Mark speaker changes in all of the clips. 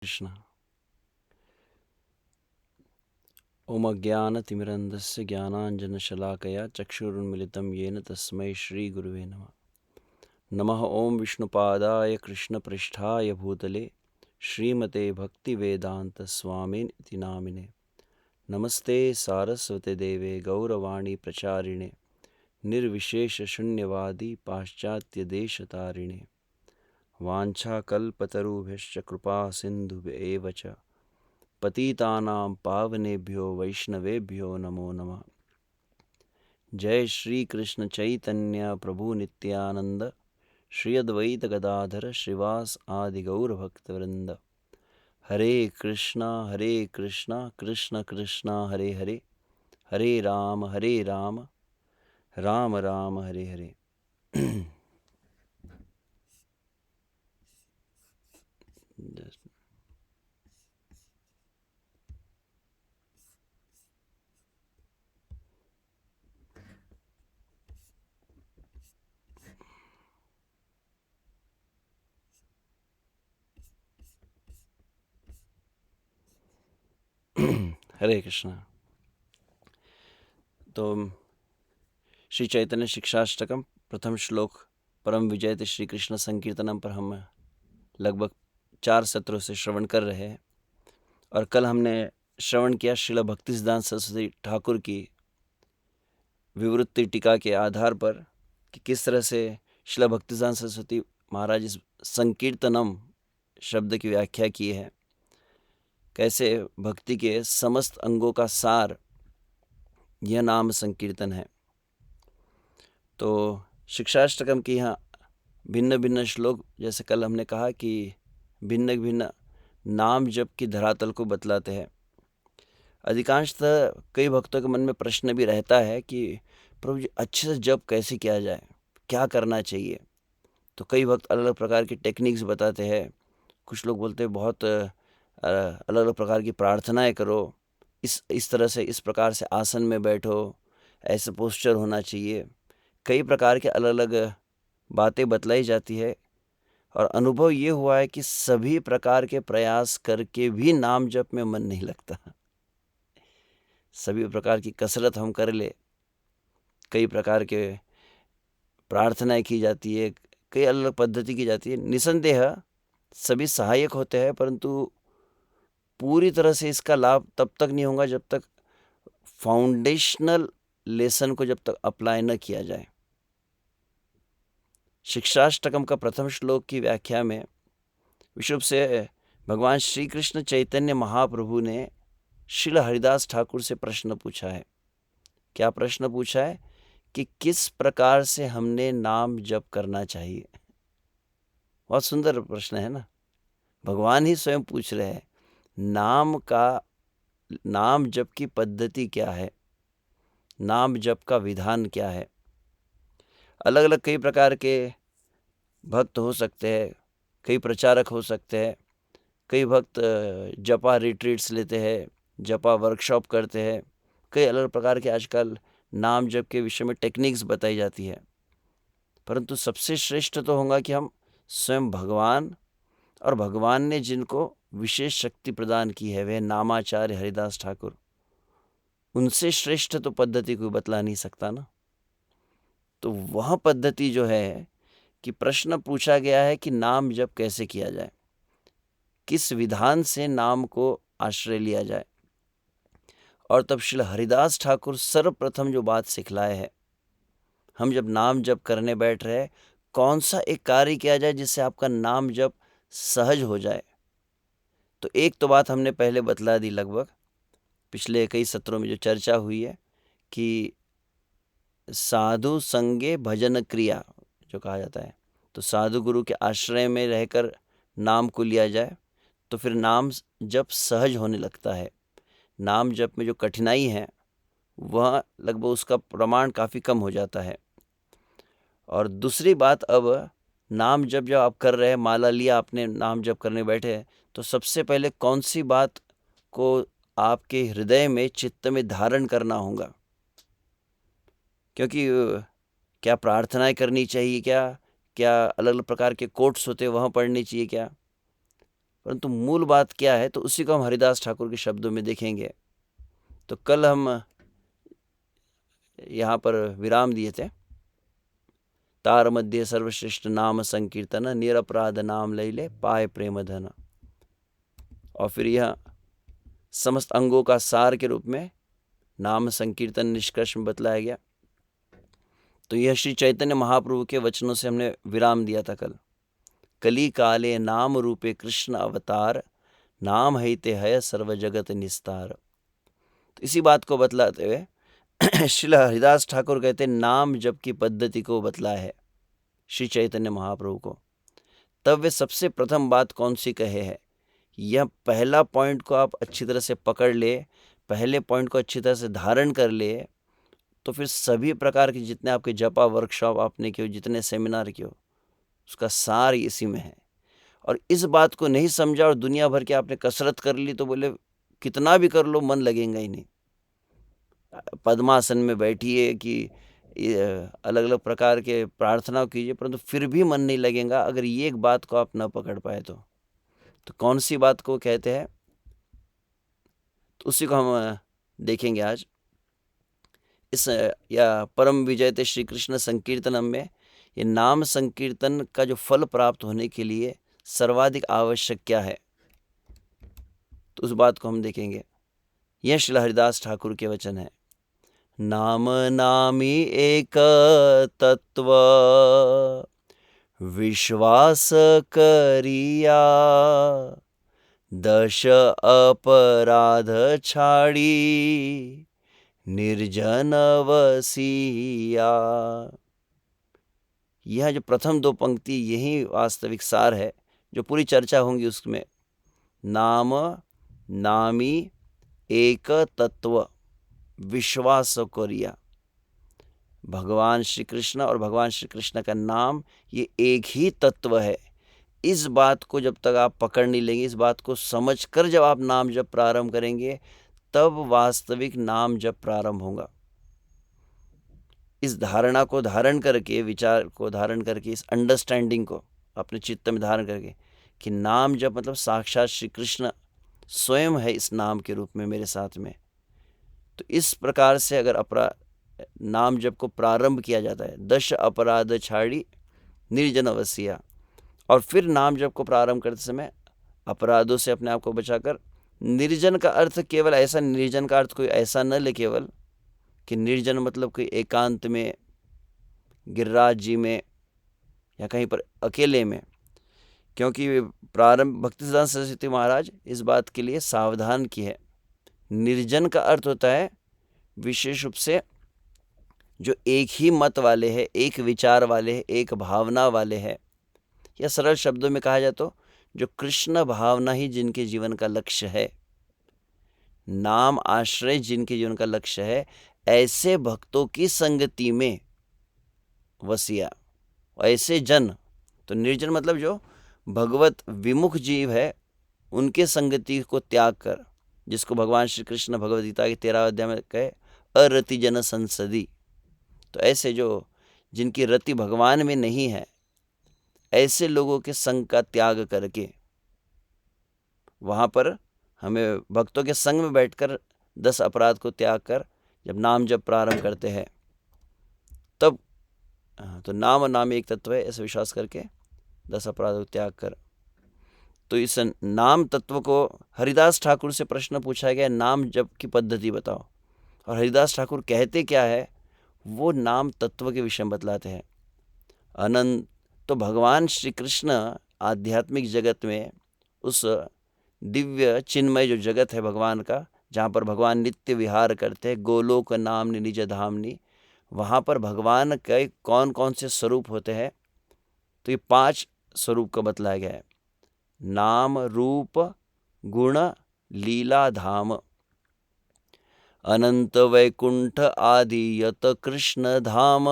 Speaker 1: कृष्ण। ओम अज्ञानतिमिरन्धस्य ज्ञानाञ्जनशलाकया चक्षुरुन्मिलितं येन तस्मै श्रीगुरुवे नमः। नमः ओं विष्णुपादाय कृष्णपृष्ठाय भूतले श्रीमते भक्तिवेदान्तस्वामिनिति नामिने। नमस्ते सारस्वते देवे गौरवाणी प्रचारिणे निर्विशेषशून्यवादी पाश्चात्यदेशतारिणे। वाञ्छाकल्पतरुभ्यश्च कृपा सिन्धुभ्येव च पतितानां पावनेभ्यो वैष्णवेभ्यो नमो नमः। जय श्री कृष्ण चैतन्य प्रभु नित्यानंद श्री अद्वैत गदाधर श्रीवास आदि गौर भक्तवृंद। हरे कृष्णा कृष्ण कृष्णा हरे हरे, हरे राम राम राम हरे हरे। हरे कृष्णा। तो श्री चैतन्य शिक्षाष्टकम प्रथम श्लोक परम विजयते श्री कृष्ण संकीर्तनम पर हम लगभग 4 सत्रों से श्रवण कर रहे हैं। और कल हमने श्रवण किया श्रील भक्तिसिद्धांत सरस्वती ठाकुर की विवृत्ति टीका के आधार पर कि किस तरह से श्रील भक्तिसिद्धांत सरस्वती महाराज इस संकीर्तनम शब्द की व्याख्या की है, कैसे भक्ति के समस्त अंगों का सार यह नाम संकीर्तन है। तो शिक्षाष्टकम की यहाँ भिन्न भिन्न श्लोक, जैसे कल हमने कहा कि भिन्न भिन्न नाम जप की धरातल को बतलाते हैं। अधिकांशतः कई भक्तों के मन में प्रश्न भी रहता है कि प्रभु जी अच्छे से जप कैसे किया जाए, क्या करना चाहिए। तो कई भक्त अलग अलग प्रकार की टेक्निक्स बताते हैं। कुछ लोग बोलते हैं बहुत अलग अलग प्रकार की प्रार्थनाएं करो, इस तरह से इस प्रकार से आसन में बैठो, ऐसे पोस्चर होना चाहिए। कई प्रकार के अलग अलग बातें बतलाई जाती है। और अनुभव ये हुआ है कि सभी प्रकार के प्रयास करके भी नाम जप में मन नहीं लगता। सभी प्रकार की कसरत हम कर ले, कई प्रकार के प्रार्थनाएं की जाती है, कई अलग अलग पद्धति की जाती है, निसंदेह सभी सहायक होते हैं, परंतु पूरी तरह से इसका लाभ तब तक नहीं होगा जब तक फाउंडेशनल लेसन को जब तक अप्लाई न किया जाए। शिक्षाष्टकम का प्रथम श्लोक की व्याख्या में विशुभ से भगवान श्री कृष्ण चैतन्य महाप्रभु ने श्रील हरिदास ठाकुर से प्रश्न पूछा है। क्या प्रश्न पूछा है कि किस प्रकार से हमने नाम जप करना चाहिए। बहुत सुंदर प्रश्न है ना। भगवान ही स्वयं पूछ रहे हैं नाम जप की पद्धति क्या है, नाम जप का विधान क्या है। अलग अलग कई प्रकार के भक्त हो सकते हैं, कई प्रचारक हो सकते हैं, कई भक्त जपा रिट्रीट्स लेते हैं, जपा वर्कशॉप करते हैं। कई अलग अलग प्रकार के आजकल नाम जप के विषय में टेक्निक्स बताई जाती है। परंतु सबसे श्रेष्ठ तो होगा कि हम स्वयं भगवान और भगवान ने जिनको विशेष शक्ति प्रदान की है, वह नामाचार्य हरिदास ठाकुर, उनसे श्रेष्ठ तो पद्धति कोई बतला नहीं सकता ना। तो वह पद्धति जो है कि प्रश्न पूछा गया है कि नाम जप कैसे किया जाए, किस विधान से नाम को आश्रय लिया जाए। और तब श्री हरिदास ठाकुर सर्वप्रथम जो बात सिखलाए है, हम जब नाम जप करने बैठ रहे, कौन सा एक कार्य किया जाए जिससे आपका नाम जप सहज हो जाए। तो एक तो बात हमने पहले बतला दी, लगभग पिछले कई सत्रों में जो चर्चा हुई है कि साधु संगे भजन क्रिया जो कहा जाता है, तो साधु गुरु के आश्रय में रहकर नाम को लिया जाए तो फिर नाम जप सहज होने लगता है। नाम जप में जो कठिनाई है वह लगभग उसका प्रमाण काफ़ी कम हो जाता है। और दूसरी बात, अब नाम जप जब आप कर रहे हैं, माला लिया आपने, नाम जप करने बैठे, तो सबसे पहले कौन सी बात को आपके हृदय में चित्त में धारण करना होगा। क्योंकि क्या प्रार्थनाएं करनी चाहिए, क्या क्या अलग अलग प्रकार के कोट्स होते हैं वह पढ़नी चाहिए क्या, परंतु मूल बात क्या है, तो उसी को हम हरिदास ठाकुर के शब्दों में देखेंगे। तो कल हम यहाँ पर विराम दिए थे, तार मध्य सर्वश्रेष्ठ नाम संकीर्तन, निरपराध नाम लैले पाए प्रेम धन। और फिर यह समस्त अंगों का सार के रूप में नाम संकीर्तन निष्कर्ष में बतलाया गया। तो यह श्री चैतन्य महाप्रभु के वचनों से हमने विराम दिया था कल। कली काले नाम रूपे कृष्ण अवतार, नाम हैते है सर्व जगत निस्तार। तो इसी बात को बतलाते हुए श्रील हरिदास ठाकुर कहते नाम जप की पद्धति को बतलाया है श्री चैतन्य महाप्रभु को। तब वे सबसे प्रथम बात कौन सी कहे है, यह पहला पॉइंट को आप अच्छी तरह से पकड़ ले, पहले पॉइंट को अच्छी तरह से धारण कर ले, तो फिर सभी प्रकार के जितने आपके जपा वर्कशॉप आपने किए, जितने सेमिनार किए, उसका सार इसी में है। और इस बात को नहीं समझा और दुनिया भर के आपने कसरत कर ली, तो बोले कितना भी कर लो मन लगेगा ही नहीं। पद्मासन में बैठिए कि अलग अलग प्रकार के प्रार्थना कीजिए, परंतु फिर भी मन नहीं लगेगा अगर ये एक बात को आप न पकड़ पाए तो कौन सी बात को कहते हैं, तो उसी को हम देखेंगे आज इस या परम विजयते श्री कृष्ण संकीर्तनम में। ये नाम संकीर्तन का जो फल प्राप्त होने के लिए सर्वाधिक आवश्यक क्या है, तो उस बात को हम देखेंगे। यह श्री हरिदास ठाकुर के वचन है। नाम नामी एक तत्व, विश्वास करिया, दश अपराध छाड़ी, निर्जन वसिया। यह जो प्रथम दो पंक्ति, यही वास्तविक सार है जो पूरी चर्चा होंगी उसमें। नाम नामी एक तत्व, विश्वास करिया। भगवान श्री कृष्ण और भगवान श्री कृष्ण का नाम ये एक ही तत्व है। इस बात को जब तक आप पकड़ नहीं लेंगे, इस बात को समझकर जब आप नाम जब प्रारंभ करेंगे, तब वास्तविक नाम जब प्रारंभ होगा। इस धारणा को धारण करके, विचार को धारण करके, इस अंडरस्टैंडिंग को अपने चित्त में धारण करके कि नाम जप मतलब साक्षात श्री कृष्ण स्वयं है इस नाम के रूप में मेरे साथ में। तो इस प्रकार से अगर नाम जप को प्रारंभ किया जाता है, दश अपराध छाड़ी निर्जन वसिया, और फिर नाम जप को प्रारंभ करते समय अपराधों से अपने आप को बचाकर, निर्जन का अर्थ केवल ऐसा, निर्जन का अर्थ कोई ऐसा न ले केवल कि निर्जन मतलब कोई एकांत में, गिरिराज जी में या कहीं पर अकेले में, क्योंकि प्रारंभ भक्तिसिद्धांत सरस्वती महाराज इस बात के लिए सावधान की है। निर्जन का अर्थ होता है विशेष रूप से जो एक ही मत वाले हैं, एक विचार वाले हैं, एक भावना वाले हैं, या सरल शब्दों में कहा जाए तो जो कृष्ण भावना ही जिनके जीवन का लक्ष्य है, नाम आश्रय जिनके जीवन का लक्ष्य है, ऐसे भक्तों की संगति में वसिया। ऐसे जन, तो निर्जन मतलब जो भगवत विमुख जीव है, उनके संगति को त्याग कर, जिसको भगवान श्री कृष्ण भगवद गीता के 13वें अध्याय में कहे अरति जन संसदी। तो ऐसे जो जिनकी रति भगवान में नहीं है, ऐसे लोगों के संग का त्याग करके वहाँ पर हमें भक्तों के संग में बैठकर 10 अपराध को त्याग कर जब नाम जब प्रारंभ करते हैं, तब तो नाम और नाम एक तत्व है ऐसा विश्वास करके 10 अपराध को त्याग कर। तो इस नाम तत्व को हरिदास ठाकुर से प्रश्न पूछा गया, नाम जप की पद्धति बताओ। और हरिदास ठाकुर कहते क्या है, वो नाम तत्व के विषय में बतलाते हैं। अनंत, तो भगवान श्री कृष्ण आध्यात्मिक जगत में, उस दिव्य चिन्मय जो जगत है भगवान का, जहाँ पर भगवान नित्य विहार करते हैं, गोलोक नामनि निज धामनि, वहाँ पर भगवान के कौन कौन से स्वरूप होते हैं, तो ये 5 स्वरूप का बतलाया गया है। नाम रूप गुण लीला धाम, अनंत वैकुंठ आदि यत कृष्ण धाम,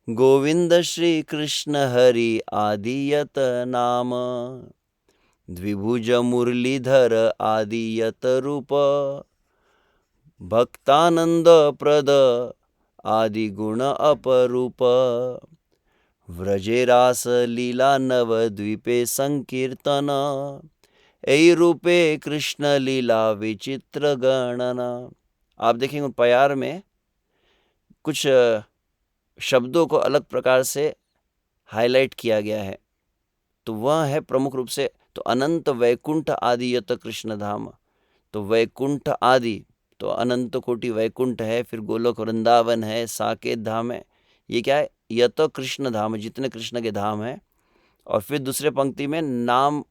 Speaker 1: गोविंद श्री कृष्ण हरि आदि यत नाम, द्विभुज मुरलीधर आदि यत रूप, भक्तानंद प्रद आदि गुण अपरूप, व्रजे रास लीला नवद्वीपे संकीर्तन, ऐ रूपे कृष्ण लीला विचित्र गणना। आप देखेंगे प्यार में कुछ शब्दों को अलग प्रकार से हाईलाइट किया गया है, तो वह है प्रमुख रूप से तो अनंत वैकुंठ आदि यत कृष्ण धाम। तो वैकुंठ आदि तो अनंत कोटि वैकुंठ है, फिर गोलोक वृंदावन है, साकेत धाम है। ये क्या है? यत कृष्ण धाम, जितने कृष्ण के धाम है। और फिर दूसरे पंक्ति में नाम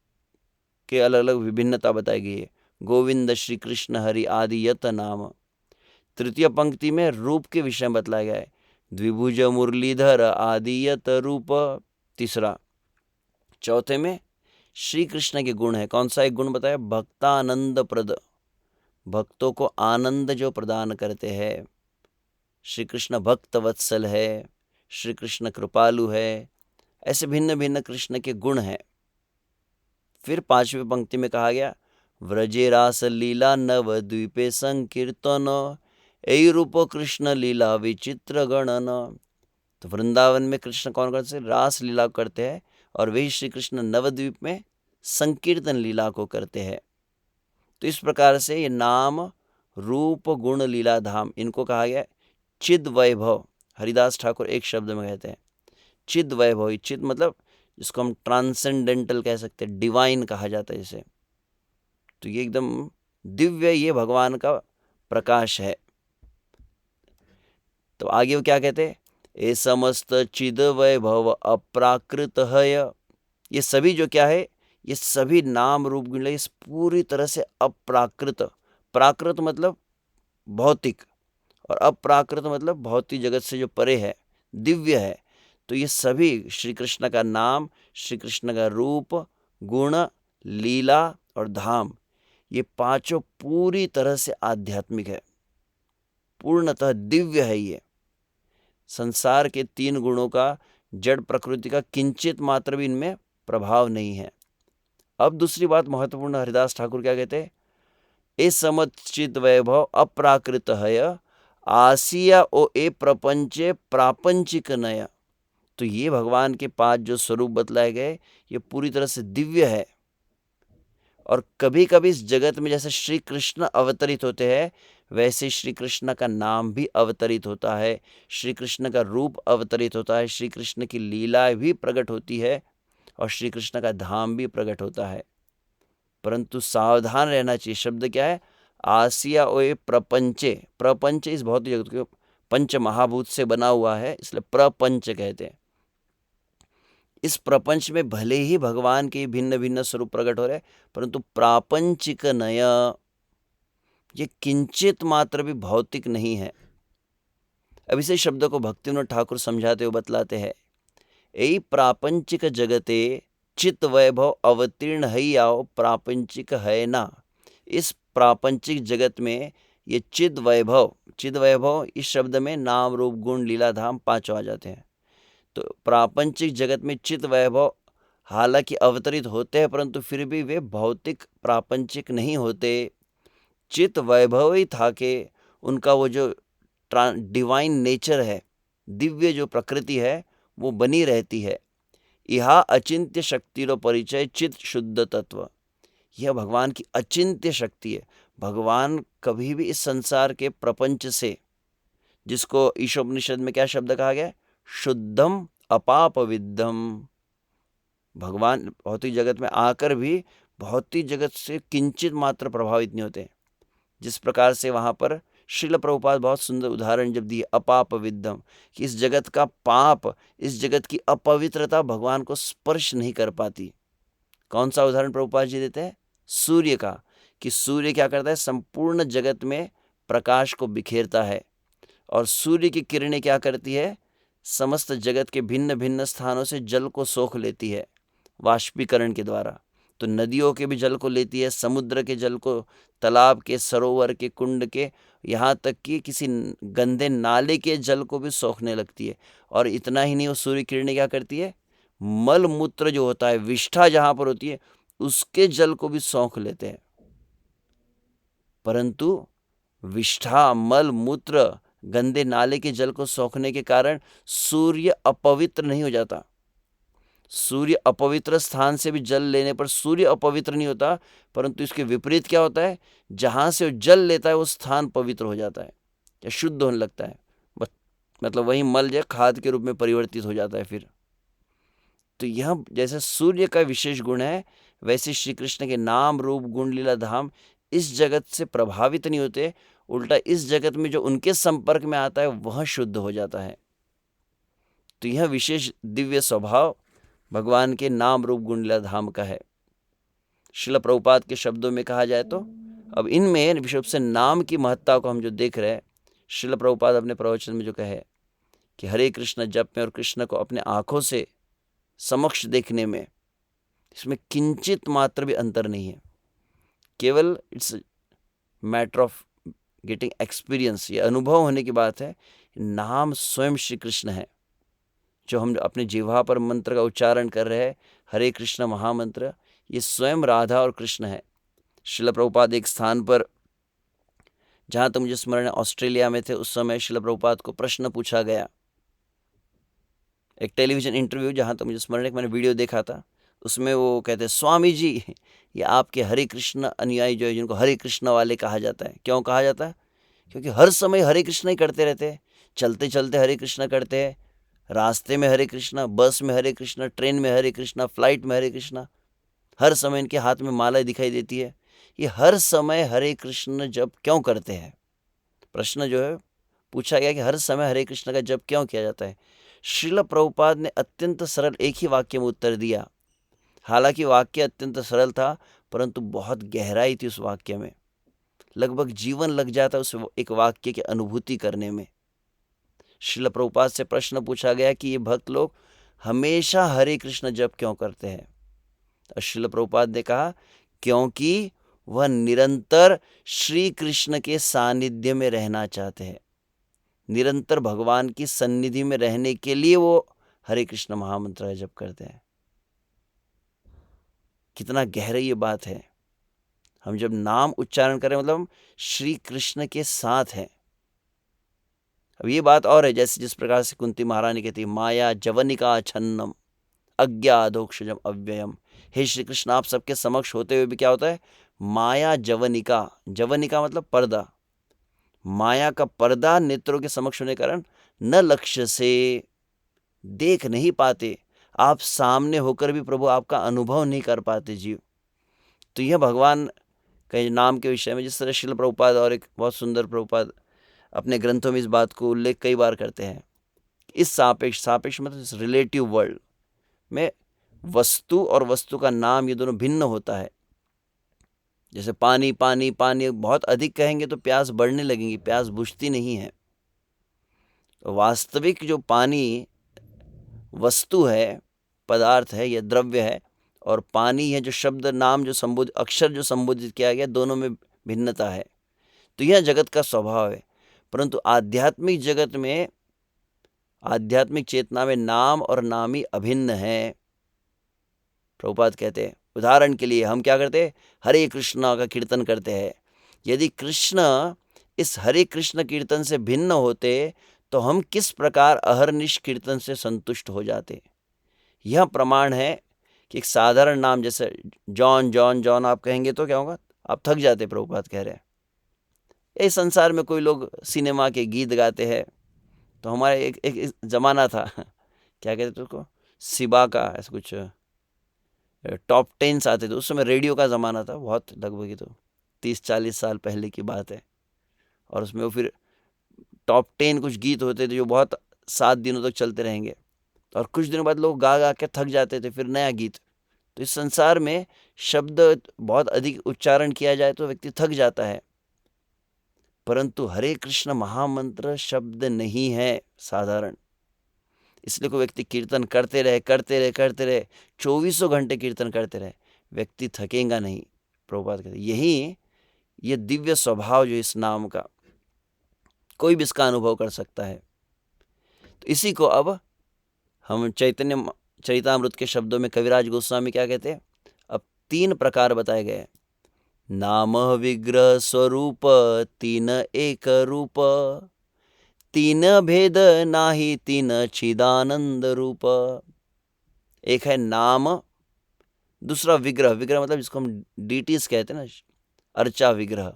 Speaker 1: के अलग अलग विभिन्नता बताई गई है, गोविंद श्री कृष्ण हरि आदि यत नाम। तृतीय पंक्ति में रूप के विषय में बतलाया गया है, द्विभुज मुरलीधर आदि यत रूप। तीसरा। चौथे में श्री कृष्ण के गुण है। कौन सा एक गुण बताया? भक्तानंद प्रद, भक्तों को आनंद जो प्रदान करते हैं। श्री कृष्ण भक्त वत्सल है, श्री कृष्ण कृपालु है, ऐसे भिन्न भिन्न कृष्ण के गुण हैं। फिर पांचवी पंक्ति में कहा गया, व्रजे रास लीला नवद्वीपे संकीर्तन, ऐ रूप कृष्ण लीला विचित्र गणन। तो वृंदावन में कृष्ण कौन करते? रास लीला करते हैं, और वही श्री कृष्ण नवद्वीप में संकीर्तन लीला को करते हैं। तो इस प्रकार से ये नाम रूप गुण लीला धाम, इनको कहा गया चिद वैभव। हरिदास ठाकुर एक शब्द में कहते हैं चिद वैभव। चिद मतलब जिसको हम ट्रांसेंडेंटल कह सकते हैं, डिवाइन कहा जाता है इसे। तो ये एकदम दिव्य, ये भगवान का प्रकाश है। तो आगे वो क्या कहते हैं? ए समस्त चिद वैभव अप्राकृत है। ये सभी जो क्या है, ये सभी नाम रूप गुण इस पूरी तरह से अप्राकृत। प्राकृत मतलब भौतिक, और अप्राकृत मतलब भौतिक जगत से जो परे है, दिव्य है। तो ये सभी श्री कृष्ण का नाम, श्री कृष्ण का रूप, गुण, लीला और धाम, ये पांचों पूरी तरह से आध्यात्मिक है, पूर्णतः दिव्य है। ये संसार के तीन गुणों का, जड़ प्रकृति का किंचित मात्र भी इनमें प्रभाव नहीं है। अब दूसरी बात महत्वपूर्ण, हरिदास ठाकुर क्या कहते हैं? ए समचित वैभव अप्राकृत है, आसिया ओ ए प्रपंचे प्रापंचिक नया। तो ये भगवान के पांच जो स्वरूप बतलाए गए, ये पूरी तरह से दिव्य है। और कभी कभी इस जगत में जैसे श्री कृष्ण अवतरित होते हैं, वैसे श्री कृष्ण का नाम भी अवतरित होता है, श्री कृष्ण का रूप अवतरित होता है, श्री कृष्ण की लीला भी प्रकट होती है, और श्री कृष्ण का धाम भी प्रकट होता है। परंतु सावधान रहना चाहिए। शब्द क्या है? आसिया ओए प्रपंचे। प्रपंच इस भौतिक जगत के पंच महाभूत से बना हुआ है, इसलिए प्रपंच कहते हैं। इस प्रपंच में भले ही भगवान के भिन्न भिन्न स्वरूप प्रकट हो रहे, परंतु प्रापंचिक नय, ये किंचित मात्र भी भौतिक नहीं है। अब इसे शब्द को भक्तिविनोद ठाकुर समझाते हुए बतलाते हैं, यही प्रापंचिक जगते चित वैभव अवतीर्ण है आओ प्रापंचिक है ना। इस प्रापंचिक जगत में ये चिद वैभव इस शब्द में नाम रूप गुण लीला धाम पांचों आ जाते हैं। तो प्रापंचिक जगत में चित वैभव हालांकि अवतरित होते हैं, परंतु फिर भी वे भौतिक प्रापंचिक नहीं होते। चित वैभव ही था कि उनका वो जो डिवाइन नेचर है, दिव्य जो प्रकृति है, वो बनी रहती है। यह अचिंत्य शक्ति रो परिचय चित शुद्ध तत्व। यह भगवान की अचिंत्य शक्ति है। भगवान कभी भी इस संसार के प्रपंच से, जिसको ईशोपनिषद में क्या शब्द कहा गया? शुद्धम अपाप विद्धम। भगवान भौतिक जगत में आकर भी भौतिक जगत से किंचित मात्र प्रभावित नहीं होते। जिस प्रकार से वहां पर श्रील प्रभुपाद बहुत सुंदर उदाहरण जब दिए, अपाप विद्धम, कि इस जगत का पाप, इस जगत की अपवित्रता भगवान को स्पर्श नहीं कर पाती। कौन सा उदाहरण प्रभुपाद जी देते हैं? सूर्य का, कि सूर्य क्या करता है? संपूर्ण जगत में प्रकाश को बिखेरता है, और सूर्य की किरणें क्या करती है? समस्त जगत के भिन्न भिन्न स्थानों से जल को सोख लेती है वाष्पीकरण के द्वारा। तो नदियों के भी जल को लेती है, समुद्र के जल को, तालाब के, सरोवर के, कुंड के, यहाँ तक कि किसी गंदे नाले के जल को भी सोखने लगती है। और इतना ही नहीं, वो सूर्य किरणें क्या करती है? मल मूत्र जो होता है, विष्ठा जहां पर होती है, उसके जल को भी सोख लेते हैं। परंतु विष्ठा, मल मूत्र गंदे नाले के जल को सोखने के कारण सूर्य अपवित्र नहीं हो जाता। सूर्य अपवित्र स्थान से भी जल लेने पर सूर्य अपवित्र नहीं होता, परंतु इसके विपरीत क्या होता है, जहां से वो जल लेता है वो स्थान पवित्र हो जाता है या शुद्ध होने लगता है। मतलब वही मल जो खाद के रूप में परिवर्तित हो जाता है फिर। तो यह जैसे सूर्य का विशेष गुण है, वैसे श्री कृष्ण के नाम रूप गुण लीला धाम इस जगत से प्रभावित नहीं होते, उल्टा इस जगत में जो उनके संपर्क में आता है वह शुद्ध हो जाता है। तो यह विशेष दिव्य स्वभाव भगवान के नाम रूप गुण लीला धाम का है। श्रील प्रभुपाद के शब्दों में कहा जाए तो अब इनमें विशेष रूप से नाम की महत्ता को हम जो देख रहे हैं, श्रील प्रभुपाद अपने प्रवचन में जो कहे कि हरे कृष्ण जप में और कृष्ण को अपने आंखों से समक्ष देखने में इसमें किंचित मात्र भी अंतर नहीं है, केवल it's matter of getting experience, ये अनुभव होने की बात है। नाम स्वयं श्री कृष्ण है। जो हम अपने जिह्वा पर मंत्र का उच्चारण कर रहे हैं, हरे कृष्ण महामंत्र, ये स्वयं राधा और कृष्ण है। श्रील प्रभुपाद एक स्थान पर, जहाँ तक मुझे स्मरण है ऑस्ट्रेलिया में थे, उस समय श्रील प्रभुपाद को प्रश्न पूछा गया, एक टेलीविजन इंटरव्यू, जहाँ तक मुझे स्मरण है, मैंने वीडियो देखा था, उसमें वो कहते स्वामी जी ये आपके हरे कृष्ण अनुयायी जो है, जिनको हरे कृष्ण वाले कहा जाता है, क्यों कहा जाता है? क्योंकि हर समय हरे कृष्ण ही करते रहते हैं, चलते चलते हरे कृष्ण करते हैं, रास्ते में हरे कृष्ण, बस में हरे कृष्ण, ट्रेन में हरे कृष्ण, फ्लाइट में हरे कृष्ण, हर समय इनके हाथ में माला दिखाई देती है। ये हर समय हरे कृष्ण जप क्यों करते हैं? प्रश्न जो है पूछा गया कि हर समय हरे कृष्ण का जप क्यों किया जाता है? श्रील प्रभुपाद ने अत्यंत सरल एक ही वाक्य में उत्तर दिया। हालांकि वाक्य अत्यंत सरल था, परंतु बहुत गहराई थी उस वाक्य में, लगभग जीवन लग जाता उस एक वाक्य की अनुभूति करने में। श्रील प्रभुपाद से प्रश्न पूछा गया कि ये भक्त लोग हमेशा हरे कृष्ण जप क्यों करते हैं? और श्रील प्रभुपाद ने कहा क्योंकि वह निरंतर श्री कृष्ण के सानिध्य में रहना चाहते हैं, निरंतर भगवान की सन्निधि में रहने के लिए वो हरे कृष्ण महामंत्र जप करते हैं। कितना गहरा ये बात है। हम जब नाम उच्चारण करें मतलब हम श्री कृष्ण के साथ हैं। अब ये बात और है, जैसे जिस प्रकार से कुंती महारानी कहती है माया जवनिका छन्नम अज्ञाधोक्षजम अव्ययम। हे श्री कृष्ण, आप सबके समक्ष होते हुए भी क्या होता है? माया जवनिका, जवनिका मतलब पर्दा, माया का पर्दा नेत्रों के समक्ष होने के कारण न लक्ष्य से देख नहीं पाते, आप सामने होकर भी प्रभु आपका अनुभव नहीं कर पाते जीव। तो यह भगवान के नाम के विषय में जिस तरह श्रील प्रभुपाद और एक बहुत सुंदर प्रभुपाद अपने ग्रंथों में इस बात को उल्लेख कई बार करते हैं, इस सापेक्ष मतलब इस रिलेटिव वर्ल्ड में वस्तु और वस्तु का नाम ये दोनों भिन्न होता है। जैसे पानी पानी पानी बहुत अधिक कहेंगे तो प्यास बढ़ने लगेगी, प्यास बुझती नहीं है। तो वास्तविक जो पानी वस्तु है, पदार्थ है या द्रव्य है, और पानी है जो शब्द नाम जो संबोधित अक्षर जो संबोधित किया गया, दोनों में भिन्नता है। तो यह जगत का स्वभाव है। परंतु आध्यात्मिक जगत में, आध्यात्मिक चेतना में नाम और नामी अभिन्न है। प्रभुपाद कहते हैं उदाहरण के लिए हम क्या करते हैं? हरे कृष्णा का कीर्तन करते हैं। यदि कृष्ण इस हरे कृष्ण कीर्तन से भिन्न होते तो हम किस प्रकार अहरनिश कीर्तन से संतुष्ट हो जाते। यह प्रमाण है कि एक साधारण नाम जैसे जॉन जॉन जॉन आप कहेंगे तो क्या होगा? आप थक जाते। प्रभुपाद कह रहे हैं इस संसार में कोई लोग सिनेमा के गीत गाते हैं, तो हमारे एक जमाना था क्या कहते थे उसको, सिबा का ऐसा कुछ टॉप 10 आते थे। उस समय रेडियो का ज़माना था, बहुत लगभग तो 30-40 साल पहले की बात है। और उसमें वो फिर टॉप 10 कुछ गीत होते थे जो बहुत 7 दिनों तक चलते रहेंगे, और कुछ दिनों बाद लोग गा गा के थक जाते थे, फिर नया गीत। तो इस संसार में शब्द बहुत अधिक उच्चारण किया जाए तो व्यक्ति थक जाता है, परंतु हरे कृष्ण महामंत्र शब्द नहीं है साधारण। इसलिए कोई व्यक्ति कीर्तन करते रहे 24 घंटे कीर्तन करते रहे, व्यक्ति थकेगा नहीं। प्रभुपाद कहते यही ये दिव्य स्वभाव जो इस नाम का, कोई भी इसका अनुभव कर सकता है। तो इसी को अब हम चैतन्य चरितामृत के शब्दों में कविराज गोस्वामी क्या कहते हैं? अब 3 प्रकार बताए गए। नाम विग्रह स्वरूप तीन एक रूप, तीन भेद नाही तीन चिदानंद रूप। एक है नाम, दूसरा विग्रह। विग्रह मतलब जिसको हम डीटीज कहते हैं ना, अर्चा विग्रह।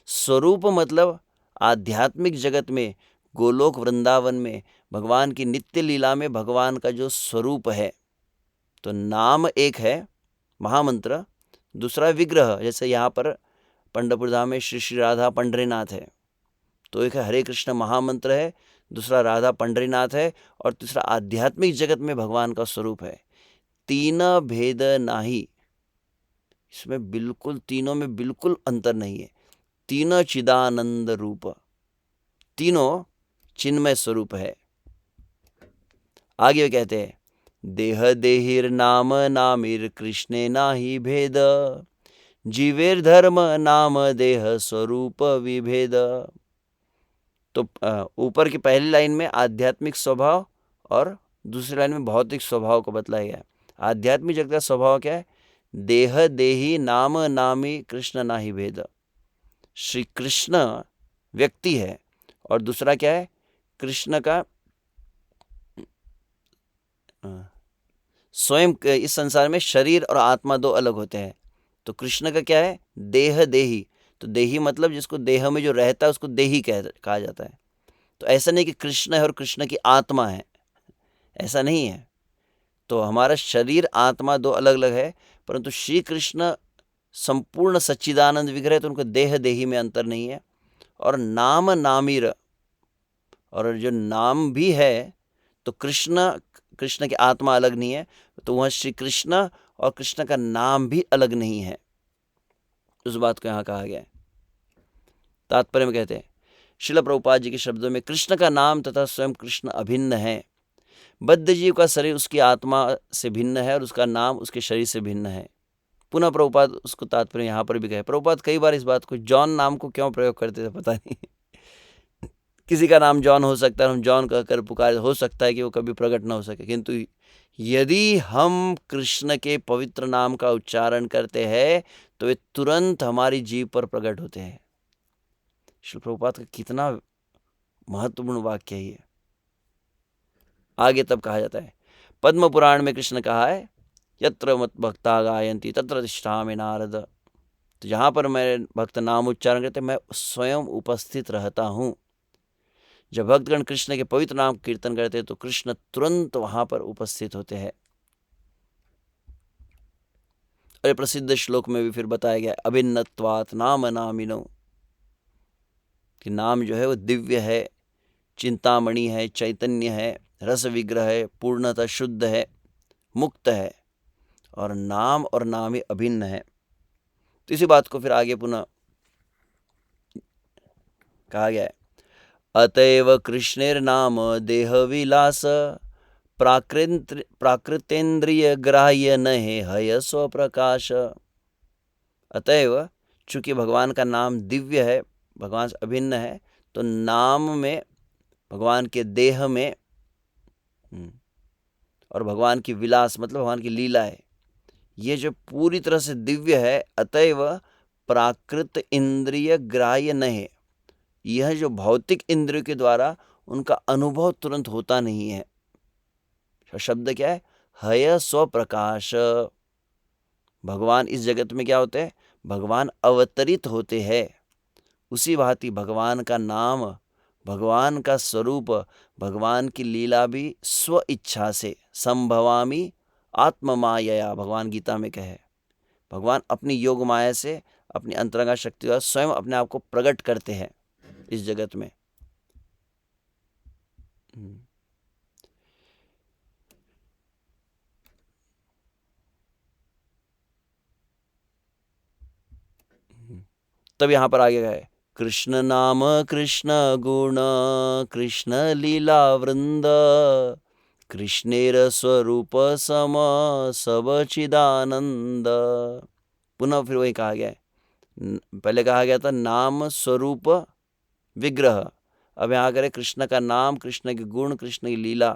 Speaker 1: स्वरूप मतलब आध्यात्मिक जगत में, गोलोक वृंदावन में भगवान की नित्य लीला में भगवान का जो स्वरूप है। तो नाम एक है महामंत्र, दूसरा विग्रह। जैसे यहाँ पर पंढरपुर धाम में श्री श्री राधा पंढरीनाथ है, तो एक है हरे कृष्ण महामंत्र है, दूसरा राधा पंढरीनाथ है, और तीसरा आध्यात्मिक जगत में भगवान का स्वरूप है। तीन भेद नाही, इसमें बिल्कुल, तीनों में बिल्कुल अंतर नहीं है। तीनों चिदानंद रूप, तीनों चिन्मय स्वरूप है। आगे वे कहते हैं, देह देहिर नाम नामिर कृष्णे नाही भेद, जीवेर धर्म नाम देह स्वरूप विभेद। तो ऊपर की पहली लाइन में आध्यात्मिक स्वभाव और दूसरी लाइन में भौतिक स्वभाव को बतलाया गया है। आध्यात्मिक जगत का स्वभाव क्या है? देह देही नाम नामी कृष्ण नाही भेद। श्री कृष्ण व्यक्ति है, और दूसरा क्या है? कृष्ण का स्वयं, इस संसार में शरीर और आत्मा दो अलग होते हैं। तो कृष्ण का क्या है? देह देही। तो देही मतलब जिसको देह में जो रहता है उसको देही कहा जाता है। तो ऐसा नहीं कि कृष्ण है और कृष्ण की आत्मा है, ऐसा नहीं है। तो हमारा शरीर आत्मा दो अलग अलग है, परंतु श्री कृष्ण संपूर्ण सच्चिदानंद विग्रह, तो उनको देह देही में अंतर नहीं है। और नाम नामीर, और जो नाम भी है, तो कृष्ण की आत्मा अलग नहीं है, तो वहाँ श्री कृष्ण और कृष्ण का नाम भी अलग नहीं है। उस बात को यहाँ कहा गया है। तात्पर्य में कहते हैं, श्रील प्रभुपाद जी के शब्दों में, कृष्ण का नाम तथा स्वयं कृष्ण अभिन्न है। बद्ध जीव का शरीर उसकी आत्मा से भिन्न है और उसका नाम उसके शरीर से भिन्न है। पुनः प्रभुपाद उसको तात्पर्य यहाँ पर भी कहे। प्रभुपाद कई बार इस बात को, जॉन नाम को क्यों प्रयोग करते थे पता नहीं। किसी का नाम जॉन हो सकता है, हम जॉन कहकर पुकार, हो सकता है कि वो कभी प्रकट ना हो सके, किंतु यदि हम कृष्ण के पवित्र नाम का उच्चारण करते हैं तो वे तुरंत हमारी जीभ पर प्रकट होते हैं। श्री प्रभुपाद का कितना महत्वपूर्ण वाक्य है ये। आगे तब कहा जाता है, पद्म पुराण में कृष्ण कहा है, यत्र मत भक्ता गायंती तत्र तिष्ठामि नारद। तो जहाँ पर मेरे भक्त नाम उच्चारण करते मैं स्वयं उपस्थित रहता हूँ। जब भक्तगण कृष्ण के पवित्र नाम कीर्तन करते तो कृष्ण तुरंत वहां पर उपस्थित होते हैं। और प्रसिद्ध श्लोक में भी फिर बताया गया, अभिन्नत्वात् नाम नामिनो, कि नाम जो है वो दिव्य है, चिंतामणि है, चैतन्य है, रस विग्रह है, पूर्णतः शुद्ध है, मुक्त है, और नाम ही अभिन्न है। तो इसी बात को फिर आगे पुनः कहा गया है, अतएव कृष्णेर नाम देह विलास, प्राकृतेन्द्रिय ग्राह्य नहे हय स्वप्रकाश। अतएव चूंकि भगवान का नाम दिव्य है, भगवान से अभिन्न है, तो नाम में, भगवान के देह में, और भगवान की विलास मतलब भगवान की लीला है, ये जो पूरी तरह से दिव्य है। अतएव प्राकृत इंद्रिय ग्राह्य नहीं, यह जो भौतिक इंद्रियों के द्वारा उनका अनुभव तुरंत होता नहीं है। शब्द क्या है? हय स्वप्रकाश। भगवान इस जगत में क्या होते हैं? भगवान अवतरित होते हैं। उसी भांति भगवान का नाम, भगवान का स्वरूप, भगवान की लीला भी स्व इच्छा से, संभवामी आत्ममायया, भगवान गीता में कहे, भगवान अपनी योग माया से, अपनी अंतरंगा शक्ति द्वारा स्वयं अपने आप को प्रकट करते हैं इस जगत में। तब यहां पर आगे गए, कृष्ण नाम कृष्ण गुण कृष्ण लीला वृंद, कृष्णेर स्वरूप सम सब चिदानंद। पुनः फिर वही कहा गया है, पहले कहा गया था नाम स्वरूप विग्रह, अब यहाँ करें कृष्ण का नाम, कृष्ण के गुण, कृष्ण की लीला,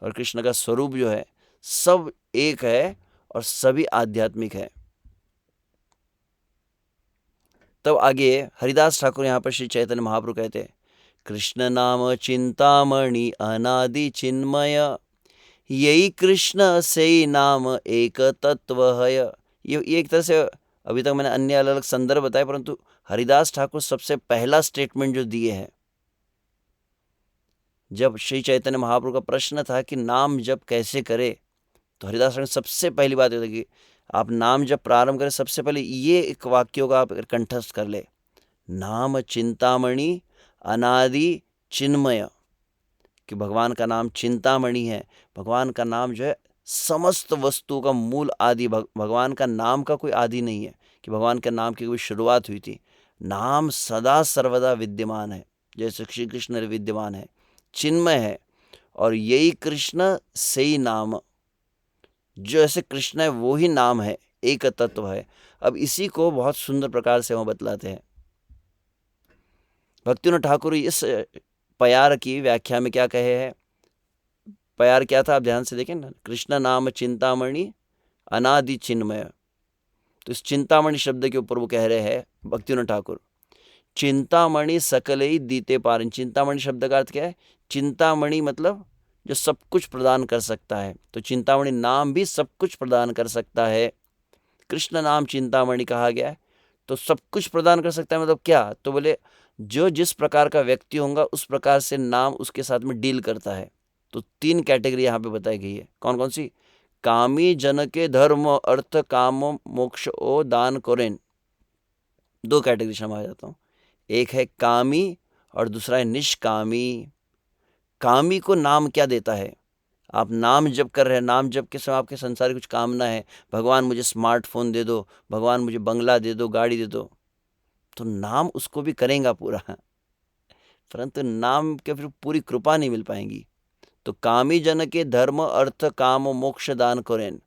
Speaker 1: और कृष्ण का स्वरूप जो है सब एक है और सभी आध्यात्मिक है। तब आगे हरिदास ठाकुर यहाँ पर श्री चैतन्य महाप्रभु कहते हैं, कृष्ण नाम चिंतामणि अनादि चिन्मय, यही कृष्ण से नाम एक तत्व है। ये एक तरह से अभी तक मैंने अन्य अलग अलग संदर्भ बताए, परंतु हरिदास ठाकुर सबसे पहला स्टेटमेंट जो दिए हैं, जब श्री चैतन्य महाप्रभु का प्रश्न था कि नाम जप कैसे करे, तो हरिदास ठाकुर ने सबसे पहली बात ये थी कि आप नाम जब प्रारंभ करें, सबसे पहले ये एक वाक्यों का आप कंठस्थ कर ले, नाम चिंतामणि अनादि चिन्मय, कि भगवान का नाम चिंतामणि है। भगवान का नाम जो है समस्त वस्तु का मूल आदि, भगवान का नाम का कोई आदि नहीं है कि भगवान के नाम की कोई शुरुआत हुई थी। नाम सदा सर्वदा विद्यमान है, जैसे श्री कृष्ण विद्यमान है, चिन्मय है, और यही कृष्ण से ही नाम, जो ऐसे कृष्ण है वो ही नाम है, एक तत्व है। अब इसी को बहुत सुंदर प्रकार से वह बतलाते हैं। भक्तिविनोद ठाकुर इस प्यार की व्याख्या में क्या कहे हैं, प्यार क्या था आप ध्यान से देखें ना, कृष्ण नाम चिंतामणि अनादि चिन्मय। तो इस चिंतामणि शब्द के ऊपर वो कह रहे हैं भक्तिविनोद ठाकुर, चिंतामणि सकल ही दीते पारन। चिंतामणि शब्द का अर्थ क्या है, चिंतामणि मतलब जो सब कुछ प्रदान कर सकता है, तो चिंतामणि नाम भी सब कुछ प्रदान कर सकता है। कृष्ण नाम चिंतामणि कहा गया है, तो सब कुछ प्रदान कर सकता है मतलब क्या, तो बोले जो जिस प्रकार का व्यक्ति होगा उस प्रकार से नाम उसके साथ में डील करता है। तो 3 कैटेगरी यहाँ पे बताई गई है, कौन कौन सी, कामी जन के धर्म अर्थ काम मोक्ष ओ दान करें। 2 कैटेगरी समझ जाता हूँ, एक है कामी और दूसरा है निष्कामी। कामी को नाम क्या देता है, आप नाम जप कर रहे हैं, नाम जप के समय आपके संसार की कुछ कामना है, भगवान मुझे स्मार्टफोन दे दो, भगवान मुझे बंगला दे दो, गाड़ी दे दो, तो नाम उसको भी करेगा पूरा, परंतु नाम के फिर पूरी कृपा नहीं मिल पाएगी। तो कामी जन के धर्म अर्थ काम मोक्ष दान करें।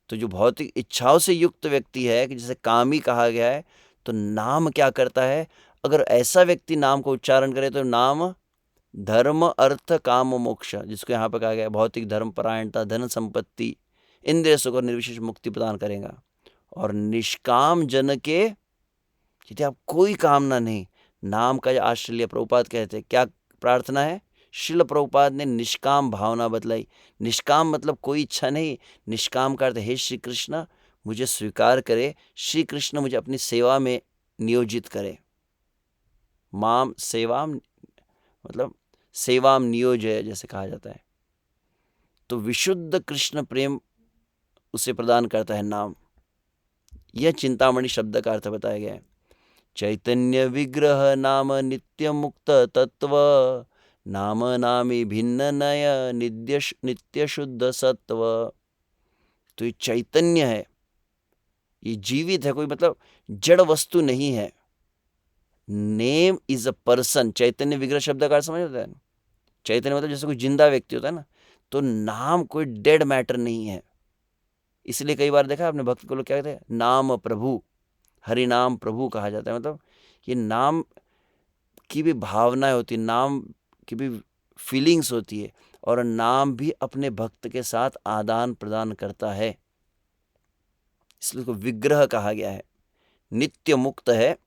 Speaker 1: तो जो भौतिक इच्छाओं से युक्त व्यक्ति है, कि जैसे कामी कहा गया है, तो नाम क्या करता है, अगर ऐसा व्यक्ति नाम को उच्चारण करे तो नाम धर्म अर्थ काम मोक्ष, जिसको यहाँ पर कहा गया भौतिक धर्म परायणता धन संपत्ति इंद्रिय सुख और निर्विशेष मुक्ति प्रदान करेगा। और निष्काम जन के, यदि आप कोई कामना नहीं, नाम का आश्रय प्रभुपाद कहते हैं, क्या प्रार्थना है, शिल प्रभुपाद ने निष्काम भावना बतलाई। निष्काम मतलब कोई इच्छा नहीं, निष्काम का अर्थ, हे श्री कृष्ण मुझे स्वीकार करे, श्री कृष्ण मुझे अपनी सेवा में नियोजित करे। माम सेवाम मतलब सेवाम नियोजय जैसे कहा जाता है। तो विशुद्ध कृष्ण प्रेम उसे प्रदान करता है नाम। यह चिंतामणि शब्द का अर्थ बताया गया है। चैतन्य विग्रह नाम नित्य मुक्त तत्व, नाम नामी भिन्न नय नित्य शुद्ध सत्व। तो ये चैतन्य है, ये जीवित है, कोई मतलब जड़ वस्तु नहीं है। Name is a person. चैतन्य विग्रह शब्द का अर्थ समझ होता है, चैतन्य मतलब जैसे कोई जिंदा व्यक्ति होता है ना, तो नाम कोई डेड मैटर नहीं है। इसलिए कई बार देखा आपने भक्त को लोग क्या कहते हैं, नाम प्रभु, हरि नाम प्रभु कहा जाता है। मतलब ये नाम की भी भावनाएं होती है, नाम की भी फीलिंग्स होती है, और नाम भी अपने भक्त के साथ आदान प्रदान करता है, इसलिए उसको विग्रह कहा गया है। नित्य मुक्त है,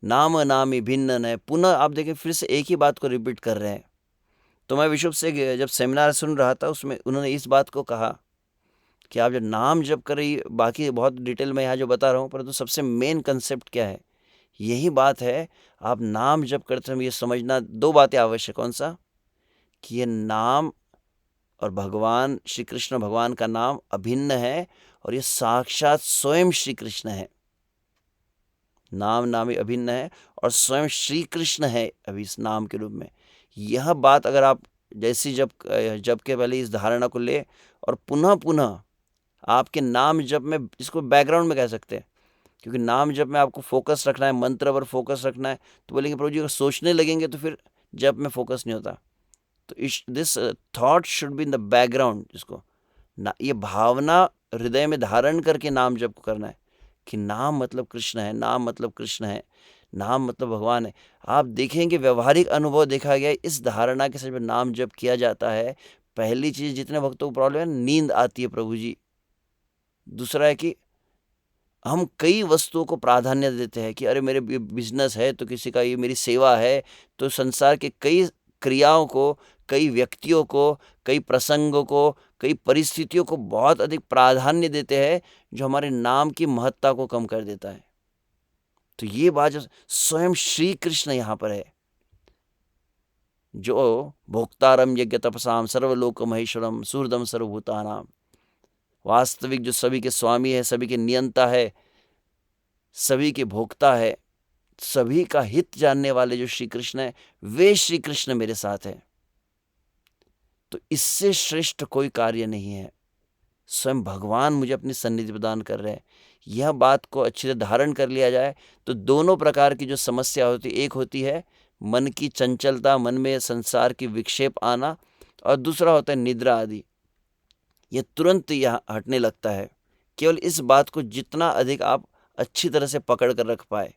Speaker 1: नाम नामी भिन्न है। पुनः आप देखें फिर से एक ही बात को रिपीट कर रहे हैं। तो मैं विशुभ से जब सेमिनार सुन रहा था, उसमें उन्होंने इस बात को कहा कि आप जब नाम जप कर रही, बाकी बहुत डिटेल में यहाँ जो बता रहा हूँ, परंतु सबसे मेन कंसेप्ट क्या है, यही बात है। आप नाम जप करते समय ये समझना 2 बातें आवश्यक, कौन सा, कि ये नाम और भगवान श्री कृष्ण भगवान का नाम अभिन्न है, और ये साक्षात स्वयं श्री कृष्ण है। नाम नामी अभिन्न है और स्वयं श्री कृष्ण है अभी इस नाम के रूप में। यह बात अगर आप जैसी जब के पहले इस धारणा को ले, और पुनः पुनः आपके नाम जप में, इसको बैकग्राउंड में कह सकते हैं, क्योंकि नाम जप में आपको फोकस रखना है, मंत्र पर फोकस रखना है। तो बोलेंगे प्रभु जी अगर सोचने लगेंगे तो फिर जप में फोकस नहीं होता। तो this thought should be in the background, जिसको ना ये भावना हृदय में धारण करके नाम जप को करना है कि नाम मतलब कृष्ण है, नाम मतलब कृष्ण है, नाम मतलब भगवान है। आप देखेंगे व्यवहारिक अनुभव देखा गया इस धारणा के साथ नाम जप किया जाता है। पहली चीज जितने भक्तों को प्रॉब्लम है, नींद आती है प्रभु जी। दूसरा है कि हम कई वस्तुओं को प्राधान्य देते हैं कि अरे मेरे बिजनेस है, तो किसी का ये मेरी सेवा है, तो संसार के कई क्रियाओं को, कई व्यक्तियों को, कई प्रसंगों को, कई परिस्थितियों को बहुत अधिक प्राधान्य देते हैं, जो हमारे नाम की महत्ता को कम कर देता है। तो ये बात जो स्वयं श्री कृष्ण यहाँ पर है, जो भोक्तारम यज्ञ तपसाम सर्वलोक महेश्वरम सुहृदम सर्वभूतानाम, वास्तविक जो सभी के स्वामी है, सभी के नियंता है, सभी के भोक्ता है, सभी का हित जानने वाले जो श्री कृष्ण है, वे श्री कृष्ण मेरे साथ है। तो इससे श्रेष्ठ कोई कार्य नहीं है। स्वयं भगवान मुझे अपनी सन्निधि प्रदान कर रहे हैं। यह बात को अच्छी तरह धारण कर लिया जाए तो दोनों प्रकार की जो समस्या होती, एक होती है मन की चंचलता, मन में संसार की विक्षेप आना, और दूसरा होता है निद्रा आदि, यह तुरंत यह हटने लगता है। केवल इस बात को जितना अधिक आप अच्छी तरह से पकड़ कर रख पाए।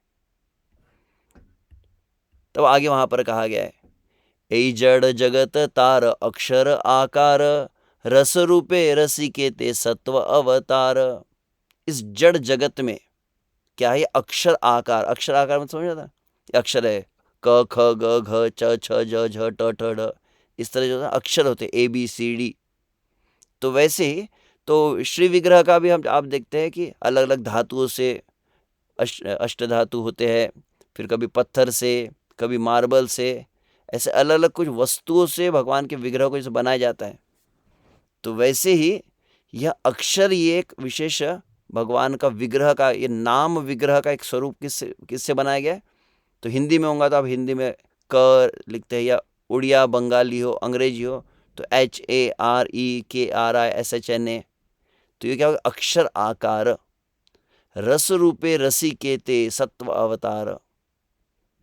Speaker 1: तब आगे वहां पर कहा गया है, ऐ जड़ जगत तार अक्षर आकार, रस रूपे रसिकेते सत्व अवतार। इस जड़ जगत में क्या है? अक्षर आकार। अक्षर आकार में समझ आता, अक्षर है क ख ग घ च छ ज झ ट ठ ड, इस तरह जो अक्षर होते ABCD। तो वैसे ही तो श्री विग्रह का भी हम आप देखते हैं कि अलग अलग धातुओं से अष्ट धातु होते हैं, फिर कभी पत्थर से, कभी मार्बल से, ऐसे अलग अलग कुछ वस्तुओं से भगवान के विग्रह को जैसे बनाया जाता है। तो वैसे ही यह अक्षर, ये एक विशेष भगवान का विग्रह का, ये नाम विग्रह का एक स्वरूप किससे बनाया गया है? तो हिंदी में होगा तो आप हिंदी में क लिखते हैं, या उड़िया बंगाली हो, अंग्रेजी हो तो HAREKRISHNA। तो ये क्या होगा? अक्षर आकार, रस रूपे रसिकेते सत्व अवतार।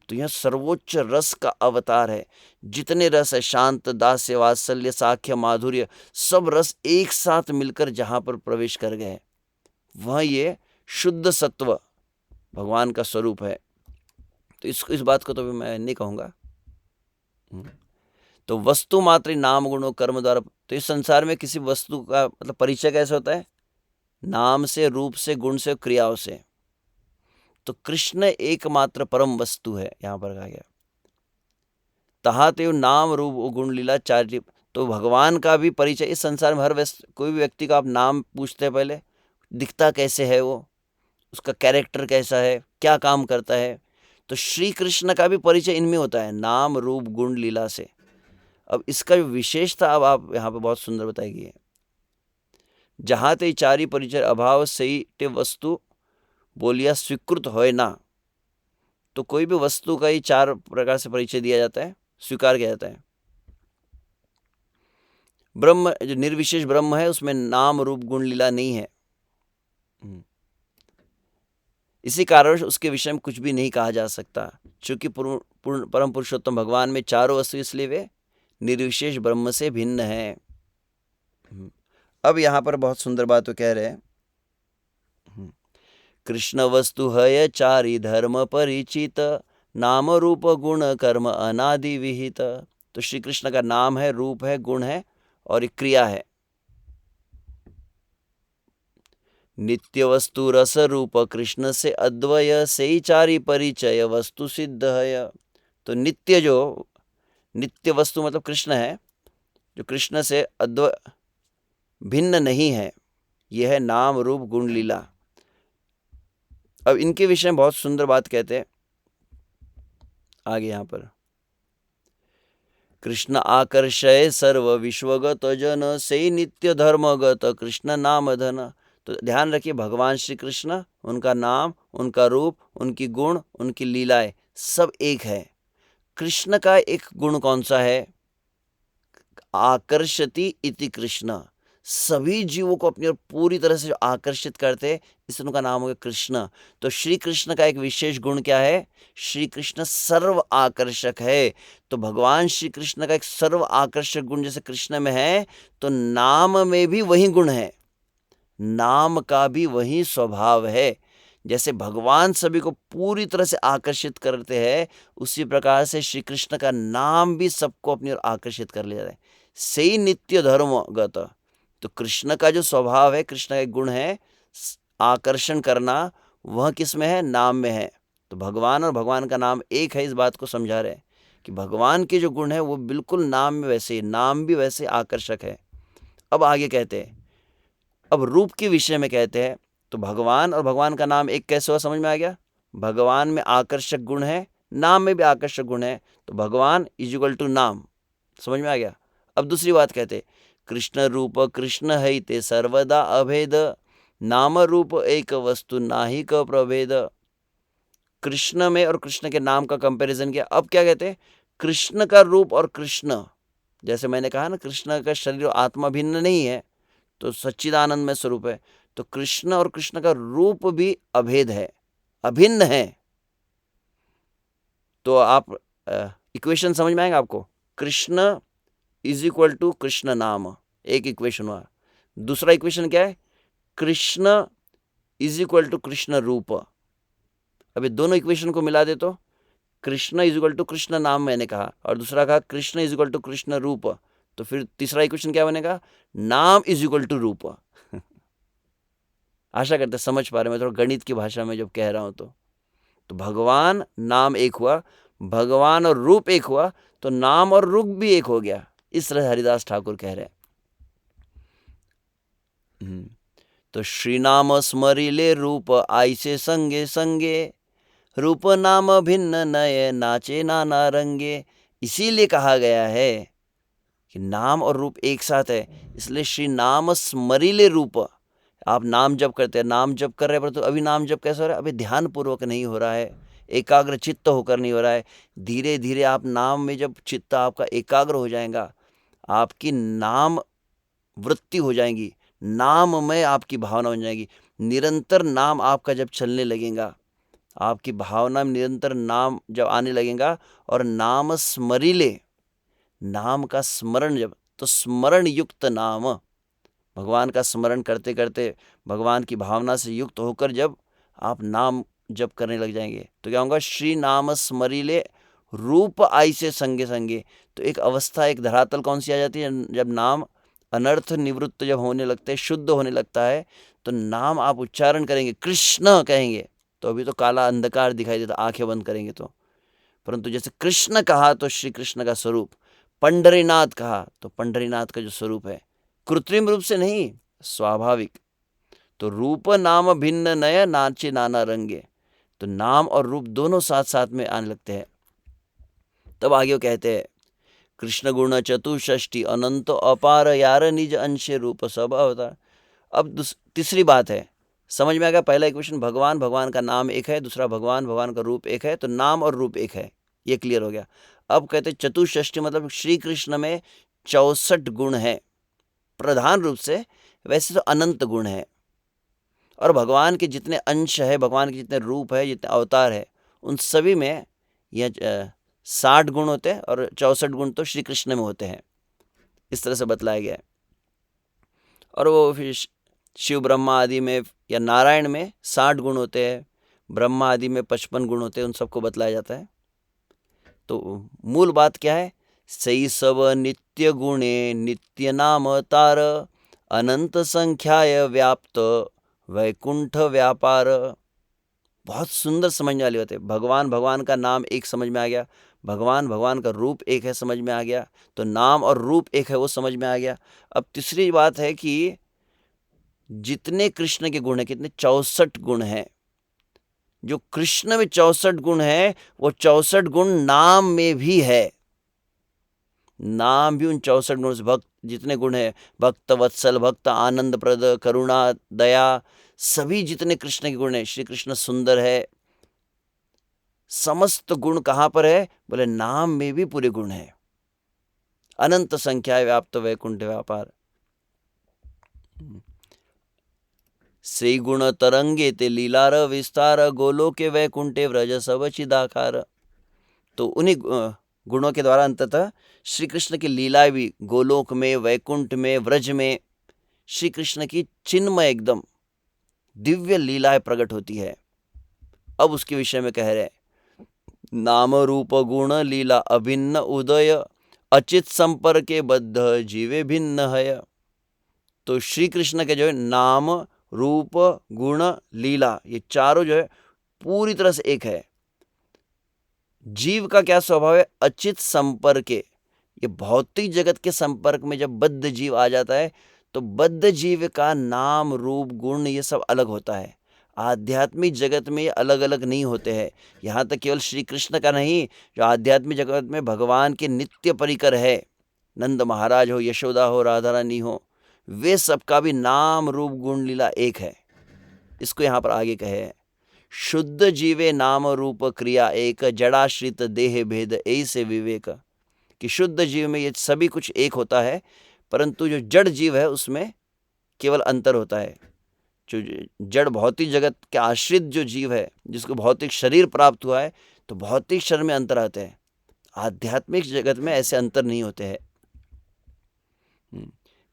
Speaker 1: तो यह सर्वोच्च रस का अवतार है। जितने रस है, शांत, दास्य, वात्सल्य, साख्य, माधुर्य, सब रस एक साथ मिलकर जहां पर प्रवेश कर गए, वह ये शुद्ध सत्व भगवान का स्वरूप है। तो इस बात को तो भी मैं नहीं कहूँगा। तो वस्तु मात्र नाम गुणों कर्म द्वारा। तो इस संसार में किसी वस्तु का मतलब परिचय कैसे होता है? नाम से, रूप से, गुण से, क्रियाओं से। तो कृष्ण एकमात्र परम वस्तु है, यहां पर कहा गया। तहा ते नाम रूप गुण लीला चार। तो भगवान का भी परिचय इस संसार में, हर कोई भी व्यक्ति का आप नाम पूछते हैं, पहले दिखता कैसे है, वो उसका कैरेक्टर कैसा है, क्या काम करता है। तो श्री कृष्ण का भी परिचय इनमें होता है, नाम रूप गुण लीला से। अब इसका जो विशेषता अब आप यहाँ पे बहुत सुंदर बताई गई है। जहाँ ते चारी परिचय अभाव सही टे वस्तु बोलिया स्वीकृत होए ना। तो कोई भी वस्तु का ही चार प्रकार से परिचय दिया जाता है, स्वीकार किया जाता है। ब्रह्म जो निर्विशेष ब्रह्म है, उसमें नाम रूप गुण लीला नहीं है। इसी कारण उसके विषय में कुछ भी नहीं कहा जा सकता, क्योंकि परम पुरुषोत्तम भगवान में चारों वस्तु, इसलिए वे निर्विशेष ब्रह्म से भिन्न है। अब यहां पर बहुत सुंदर बात तो कह रहे हैं, कृष्ण वस्तु है चारि धर्म परिचित, नाम रूप गुण कर्म अनादि विहित। तो श्री कृष्ण का नाम है, रूप है, गुण है और एक क्रिया है। नित्य वस्तु रस रूप कृष्ण से अद्वय, से ही चारि परिचय वस्तु सिद्ध है। तो नित्य वस्तु मतलब कृष्ण है, जो कृष्ण से अद्वय भिन्न नहीं है, यह है नाम रूप गुण लीला। अब इनके विषय में बहुत सुंदर बात कहते हैं आगे यहां पर, कृष्ण आकर्षय सर्व विश्वगत जन, से नित्य धर्मगत कृष्ण नाम धन। तो ध्यान रखिए, भगवान श्री कृष्ण, उनका नाम, उनका रूप, उनकी गुण, उनकी लीलाएं सब एक है। कृष्ण का एक गुण कौन सा है? आकर्षति इति कृष्ण, सभी जीवों को अपनी ओर पूरी तरह से जो आकर्षित करते, इसलिए उनका नाम हो गया कृष्ण। तो श्री कृष्ण का एक विशेष गुण क्या है? श्री कृष्ण सर्व आकर्षक है। तो भगवान श्री कृष्ण का एक सर्व आकर्षक गुण जैसे कृष्ण में है, तो नाम में भी वही गुण है, नाम का भी वही स्वभाव है। जैसे भगवान सभी को पूरी तरह से आकर्षित करते हैं, उसी प्रकार से श्री कृष्ण का नाम भी सबको अपनी ओर आकर्षित कर ले जाता है। से नित्य धर्मगत। तो कृष्ण का जो स्वभाव है, कृष्ण का एक गुण है, आकर्षण करना वह किस में है? नाम में है। तो भगवान और भगवान का नाम एक है, इस बात को समझा रहे हैं कि भगवान के जो गुण है वो बिल्कुल नाम में वैसे ही, नाम भी वैसे आकर्षक है। अब आगे कहते हैं, अब रूप के विषय में कहते हैं, तो भगवान और भगवान का नाम एक कैसे हुआ? समझ में आ गया। भगवान में आकर्षक गुण है, नाम में भी आकर्षक गुण है, तो भगवान इज इक्वल टू नाम। समझ में आ गया। अब दूसरी बात कहते, कृष्ण रूप कृष्ण है ते सर्वदा अभेद, नाम रूप एक वस्तु नाहि क प्रभेद। कृष्ण में और कृष्ण के नाम का कंपैरिजन किया। अब क्या कहते हैं? कृष्ण का रूप और कृष्ण, जैसे मैंने कहा ना, कृष्ण का शरीर और आत्मा भिन्न नहीं है, तो सच्चिदानंद में स्वरूप है। तो कृष्ण और कृष्ण का रूप भी अभेद है, अभिन्न है। तो आप इक्वेशन समझ में आएगा आपको। Krishna is equal to Krishna नाम, एक इक्वेशन हुआ। दूसरा इक्वेशन क्या है? Krishna is equal to Krishna रूप। अभी दोनों इक्वेशन को मिला दे तो Krishna is equal to Krishna नाम मैंने कहा, और दूसरा कहा Krishna is equal to Krishna रूप। तो फिर तीसरा इक्वेशन क्या बनेगा? नाम इज इक्वल टू रूप। आशा करते समझ पा रहे, मैं थोड़ा गणित की भाषा में जब कह रहा हूं तो भगवान नाम एक हुआ, भगवान और रूप एक हुआ, तो नाम और रूप भी एक हो गया। इस तरह हरिदास ठाकुर कह रहे हैं। तो श्री नाम स्मरिले रूप आइसे संगे संगे, रूप नाम भिन्न नये नाचे नाना रंगे। इसीलिए कहा गया है कि नाम और रूप एक साथ है, इसलिए श्री नाम स्मरिले रूप। आप नाम जप करते हैं, नाम जप कर रहे हैं, पर तो अभी नाम जप कैसे हो रहा है? अभी ध्यान पूर्वक नहीं हो रहा है, एकाग्र चित्त होकर नहीं हो रहा है। धीरे धीरे आप नाम में जब चित्त आपका एकाग्र हो जाएगा, आपकी नाम वृत्ति हो जाएगी, नाम में आपकी भावना बन जाएगी। निरंतर नाम आपका जब चलने लगेगा, आपकी भावना में निरंतर नाम जब आने लगेगा, और नाम स्मरिले, नाम का स्मरण जब, तो स्मरण युक्त नाम, भगवान का स्मरण करते करते भगवान की भावना से युक्त होकर जब आप नाम जप करने लग जाएंगे, तो क्या होगा? श्री नाम स्मरिले रूप आई से संगे संगे। तो एक अवस्था, एक धरातल कौन सी आ जाती है? जब नाम अनर्थ निवृत्त जब होने लगते हैं, शुद्ध होने लगता है, तो नाम आप उच्चारण करेंगे, कृष्ण कहेंगे, तो अभी तो काला अंधकार दिखाई देता आंखें बंद करेंगे तो, परंतु जैसे कृष्ण कहा तो श्री कृष्ण का स्वरूप, पंढरीनाथ कहा तो पंढरीनाथ का जो स्वरूप है, कृत्रिम रूप से नहीं, स्वाभाविक। तो रूप नाम भिन्न नय नाचे नाना रंगे। तो नाम और रूप दोनों साथ साथ में आने लगते हैं। तब आगे वो कहते हैं, कृष्ण गुण चतुष्षष्टि अनंत अपार यार निज अंश रूप सब अवतार। अब तीसरी बात है, समझ में आ गया। पहला इक्वेशन, भगवान, भगवान का नाम एक है, दूसरा भगवान, भगवान का रूप एक है, तो नाम और रूप एक है, ये क्लियर हो गया। अब कहते चतुष्षष्टि मतलब श्री कृष्ण में 64 गुण है प्रधान रूप से, वैसे तो अनंत गुण है, और भगवान के जितने अंश है, भगवान के जितने रूप है, जितने अवतार है, उन सभी में यह 60 गुण होते हैं, और 64 गुण तो श्री कृष्ण में होते हैं, इस तरह से बतलाया गया है। और वो फिर शिव ब्रह्मा आदि में या नारायण में 60 गुण होते हैं, ब्रह्मा आदि में 55 गुण होते हैं, उन सबको बतलाया जाता है। तो मूल बात क्या है? सही सब नित्य गुणे नित्य नाम तार, अनंत संख्याय व्याप्त वैकुंठ व्यापार। बहुत सुंदर समझने वाली बात है। भगवान, भगवान का नाम एक समझ में आ गया, भगवान, भगवान का रूप एक है, समझ में आ गया, तो नाम और रूप एक है, वो समझ में आ गया। अब तीसरी बात है कि जितने कृष्ण के गुण हैं, कितने? 64 गुण हैं। जो कृष्ण में 64 गुण है, वो 64 गुण नाम में भी है। नाम भी उन 64 गुणों से, भक्त जितने गुण है, भक्त वत्सल, भक्त आनंद प्रद, करुणा, दया, सभी जितने कृष्ण के गुण है, श्री कृष्ण सुंदर है, समस्त गुण कहां पर है? बोले नाम में भी पूरे गुण है। अनंत संख्या व्याप्त वैकुंठ व्यापार। श्री गुण तरंगे ते लीलार विस्तार, गोलोके वैकुंठे व्रज सब चिदाकार। तो उन्हीं गुणों के द्वारा अंततः श्री कृष्ण की लीलाएं भी गोलोक में, वैकुंठ में, व्रज में श्री कृष्ण की चिन्मय एकदम दिव्य लीलाएं प्रकट होती है। अब उसके विषय में कह रहे, नाम रूप गुण लीला अभिन्न उदय, अचित संपर्के बद्ध जीवे भिन्न है। तो श्री कृष्ण के जो है नाम रूप, गुण, लीला, ये चारों जो है पूरी तरह से एक है। जीव का क्या स्वभाव है? अचित संपर्क। ये भौतिक जगत के संपर्क में जब बद्ध जीव आ जाता है तो बद्ध जीव का नाम, रूप, गुण ये सब अलग होता है। आध्यात्मिक जगत में ये अलग अलग नहीं होते हैं। यहाँ तक केवल श्री कृष्ण का नहीं, जो आध्यात्मिक जगत में भगवान के नित्य परिकर है, नंद महाराज हो, यशोदा हो, राधा रानी हो, वे सबका भी नाम, रूप, गुण, लीला एक है। इसको यहाँ पर आगे कहे है, शुद्ध जीवे नाम रूप क्रिया एक, जड़ाश्रित देह भेद ऐसे विवेक। कि शुद्ध जीव में ये सभी कुछ एक होता है, परंतु जो जड़ जीव है उसमें केवल अंतर होता है। जो जड़ भौतिक जगत के आश्रित जो जीव है, जिसको भौतिक शरीर प्राप्त हुआ है, तो भौतिक शरीर में अंतर आते हैं। आध्यात्मिक जगत में ऐसे अंतर नहीं होते हैं।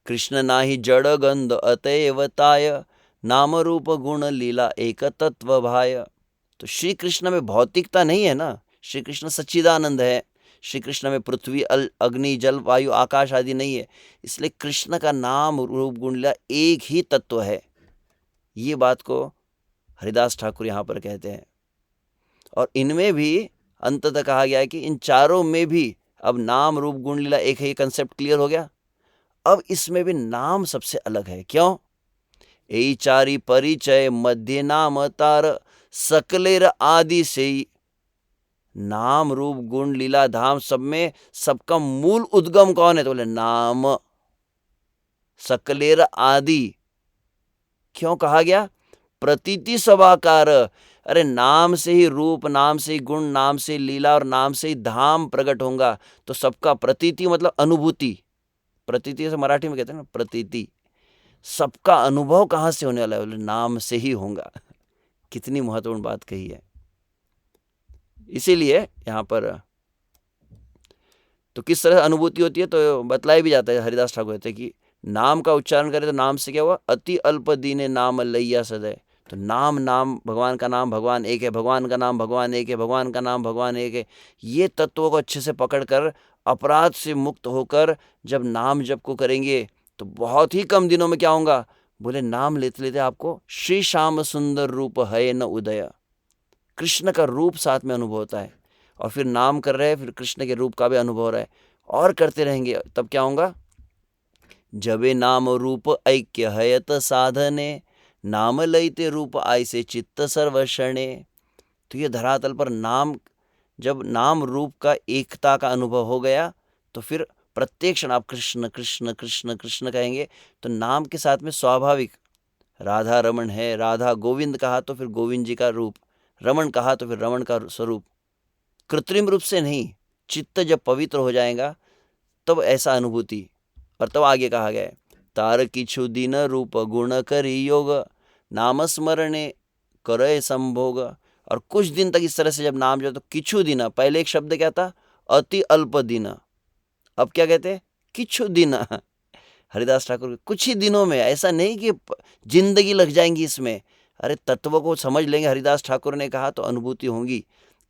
Speaker 1: कृष्ण नाही जड़ गंध अतएवताय, नाम रूप गुण लीला एक तत्व भाय। तो श्री कृष्ण में भौतिकता नहीं है ना, श्री कृष्ण सच्चिदानंद है। श्री कृष्ण में पृथ्वी, अग्नि, जल, वायु, आकाश आदि नहीं है। इसलिए कृष्ण का नाम, रूप, गुण, लीला एक ही तत्व है। ये बात को हरिदास ठाकुर यहाँ पर कहते हैं। और इनमें भी अंततः कहा गया है कि इन चारों में भी अब नाम, रूप, गुण, लीला एक है। ये कंसेप्ट क्लियर हो गया। अब इसमें भी नाम सबसे अलग है। क्यों? ए चारी परिचय मध्य नाम तार, सकलेर आदि से। नाम, रूप, गुण, लीला, धाम सब में सबका मूल उद्गम कौन है? तो बोले नाम। सकलेर आदि क्यों कहा गया? प्रतीति स्वाकार। अरे नाम से ही रूप, नाम से ही गुण, नाम से ही लीला और नाम से ही धाम प्रकट होगा। तो सबका प्रतीति मतलब अनुभूति। प्रतीति से मराठी में कहते हैं ना, प्रतीति। सबका अनुभव कहाँ से होने वाला है? बोले नाम से ही होगा। कितनी महत्वपूर्ण बात कही है। इसीलिए यहाँ पर तो किस तरह अनुभूति होती है तो बतलाया भी जाता है। हरिदास ठाकुर कहते हैं कि नाम का उच्चारण करें तो नाम से क्या हुआ? अति अल्प दीने नाम लैया सदै। तो नाम, नाम भगवान का नाम, भगवान एक है, भगवान का नाम भगवान एक है, भगवान का नाम भगवान एक है। ये तत्वों को अच्छे से पकड़कर अपराध से मुक्त होकर जब नाम जप को करेंगे तो बहुत ही कम दिनों में क्या होगा? बोले नाम लेते लेते आपको श्री श्याम सुंदर रूप है न उदय, कृष्ण का रूप साथ में अनुभव होता है। और फिर नाम कर रहे हैं, फिर कृष्ण के रूप का भी अनुभव हो रहा है, और करते रहेंगे तब क्या होगा? जबे नाम रूप ऐक्य हयत साधने, नाम लयते रूप आयसे चित्त सर्वशणे। तो ये धरातल पर नाम, जब नाम रूप का एकता का अनुभव हो गया तो फिर प्रत्येक क्षण आप कृष्ण कृष्ण कृष्ण कृष्ण कहेंगे। तो नाम के साथ में स्वाभाविक राधा रमण है, राधा गोविंद कहा तो फिर गोविंद जी का रूप, रमण कहा तो फिर रमण का स्वरूप, कृत्रिम रूप से नहीं। चित्त जब पवित्र हो जाएगा तब ऐसा अनुभूति। और तब आगे कहा गया है, तार किछु दिन रूप गुण करी योग, नाम स्मरणे करे संभोग। और कुछ दिन तक इस तरह से जब नाम जो, तो किछु दिन, पहले एक शब्द क्या था? अति अल्प दिन। अब क्या कहते हैं? किछु दिन। हरिदास ठाकुर कुछ ही दिनों में, ऐसा नहीं कि जिंदगी लग जाएंगी इसमें। अरे तत्व को समझ लेंगे, हरिदास ठाकुर ने कहा तो अनुभूति होगी।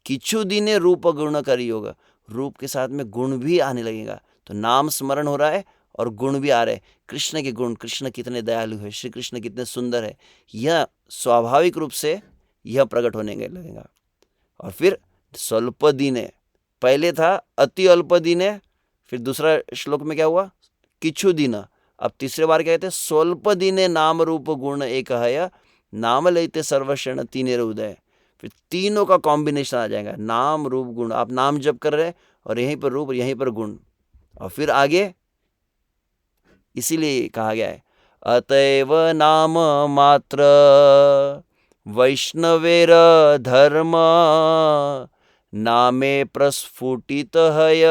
Speaker 1: किछु दिने रूप गुण करी होगा, रूप के साथ में गुण भी आने लगेगा। तो नाम स्मरण हो रहा है और गुण भी आ रहे हैं। कृष्ण के गुण, कृष्ण कितने दयालु है, श्री कृष्ण कितने सुंदर है, यह स्वाभाविक रूप से यह प्रकट होने लगेगा। और फिर स्वल्प दिने, पहले था अति अल्प दिने, फिर दूसरा श्लोक में क्या हुआ? किछु दिन। अब तीसरे बार क्या कहते हैं? स्वल्प दिने नाम रूप गुण एक है, नाम लेते सर्वक्षण तीने उदय। फिर तीनों का कॉम्बिनेशन आ जाएगा, नाम रूप गुण। आप नाम जप कर रहे और यहीं पर रूप, यहीं पर गुण। और फिर आगे इसीलिए कहा गया है, अतएव नाम मात्र वैष्णवेर धर्म, नामे प्रस्फुटित हय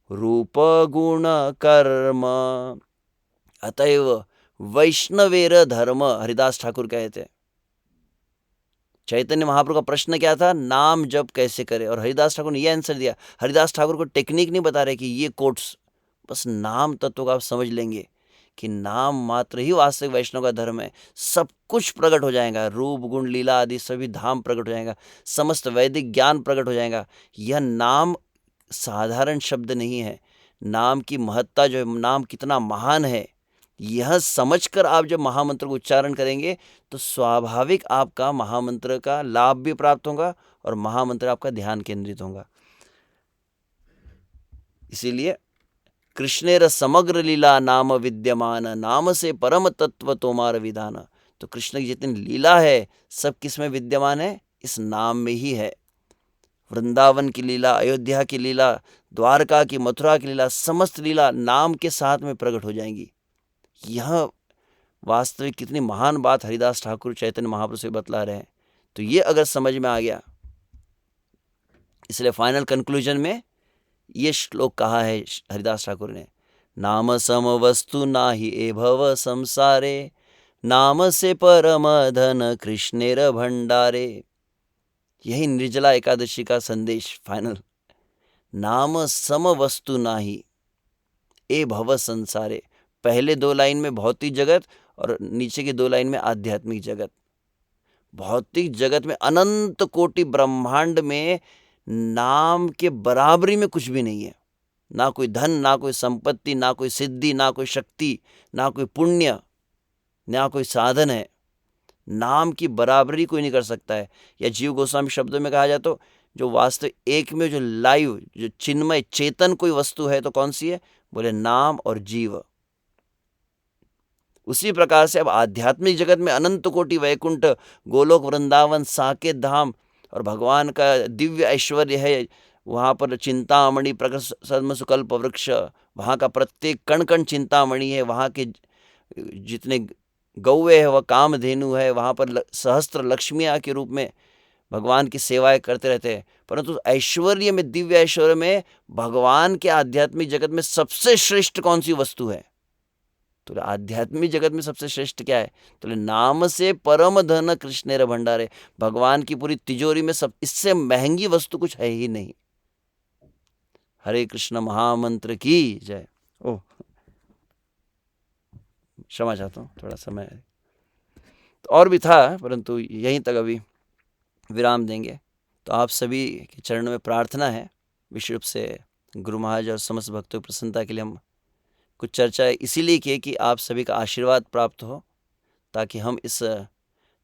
Speaker 1: रूप गुण कर्म। अतएव वैष्णवेर धर्म, हरिदास ठाकुर कहते हैं। चैतन्य महाप्रभु का प्रश्न क्या था? नाम जप कैसे करें, और हरिदास ठाकुर ने यह आंसर दिया। हरिदास ठाकुर को टेक्निक नहीं बता रहे कि ये कोट्स, बस नाम तत्व का आप समझ लेंगे कि नाम मात्र ही वास्तविक वैष्णव का धर्म है। सब कुछ प्रकट हो जाएगा, रूप गुण लीला आदि सभी धाम प्रकट हो जाएगा, समस्त वैदिक ज्ञान प्रकट हो जाएगा। यह नाम साधारण शब्द नहीं है। नाम की महत्ता जो है, नाम कितना महान है, यह समझकर आप जब महामंत्र को उच्चारण करेंगे तो स्वाभाविक आपका महामंत्र का लाभ भी प्राप्त होगा और महामंत्र आपका ध्यान केंद्रित होगा। इसीलिए कृष्णेर समग्र लीला नाम विद्यमान, नाम से परम तत्व तोमार विधान। तो कृष्ण की जितनी लीला है सब किस में विद्यमान है? इस नाम में ही है। वृंदावन की लीला, अयोध्या की लीला, द्वारका की, मथुरा की लीला, समस्त लीला नाम के साथ में प्रकट हो जाएंगी। यह वास्तविक कितनी महान बात हरिदास ठाकुर चैतन्य महाप्रभु से बतला रहे हैं। तो ये अगर समझ में आ गया, इसलिए फाइनल कंक्लूजन में ये श्लोक कहा है हरिदास ठाकुर ने, नाम सम वस्तु नाही ए भव संसारे, नाम से परम धन कृष्णेर भंडारे। यही निर्जला एकादशी का संदेश फाइनल। नाम सम वस्तु नाही ए भव संसारे। पहले 2 लाइन में भौतिक जगत और नीचे की 2 लाइन में आध्यात्मिक जगत। भौतिक जगत में अनंत कोटि ब्रह्मांड में नाम के बराबरी में कुछ भी नहीं है। ना कोई धन, ना कोई संपत्ति, ना कोई सिद्धि, ना कोई शक्ति, ना कोई पुण्य, ना कोई साधन है। नाम की बराबरी कोई नहीं कर सकता है। या जीव गोस्वामी शब्दों में कहा जाए तो जो वास्तव एक में जो लाइव, जो चिन्मय चेतन कोई वस्तु है तो कौन सी है? बोले नाम और जीव। उसी प्रकार से अब आध्यात्मिक जगत में अनंत कोटि वैकुंठ, गोलोक, वृंदावन, साकेत धाम और भगवान का दिव्य ऐश्वर्य है। वहाँ पर चिंतामणि, प्रकट सद्मसुकल्प वृक्ष, वहाँ का प्रत्येक कण कण चिंतामणि है। वहाँ के जितने गौवे है वह कामधेनु है। वहाँ पर सहस्त्र लक्ष्मियाँ के रूप में भगवान की सेवाएं करते रहते हैं। परंतु ऐश्वर्य में, दिव्य ऐश्वर्य में भगवान के आध्यात्मिक जगत में सबसे श्रेष्ठ कौन सी वस्तु है? तो आध्यात्मिक जगत में सबसे श्रेष्ठ क्या है? तो नाम से परम धन कृष्णेर भंडारे। भगवान की पूरी तिजोरी में सब इससे महंगी वस्तु कुछ है ही नहीं। हरे कृष्ण महामंत्र की जय। ओह, क्षमा चाहता हूँ, थोड़ा समय है तो और भी था, परंतु यहीं तक अभी विराम देंगे। तो आप सभी के चरणों में प्रार्थना है, विशेष रूप से गुरु महाराज और समस्त भक्तों की प्रसन्नता के लिए हम कुछ चर्चा इसीलिए की कि आप सभी का आशीर्वाद प्राप्त हो, ताकि हम इस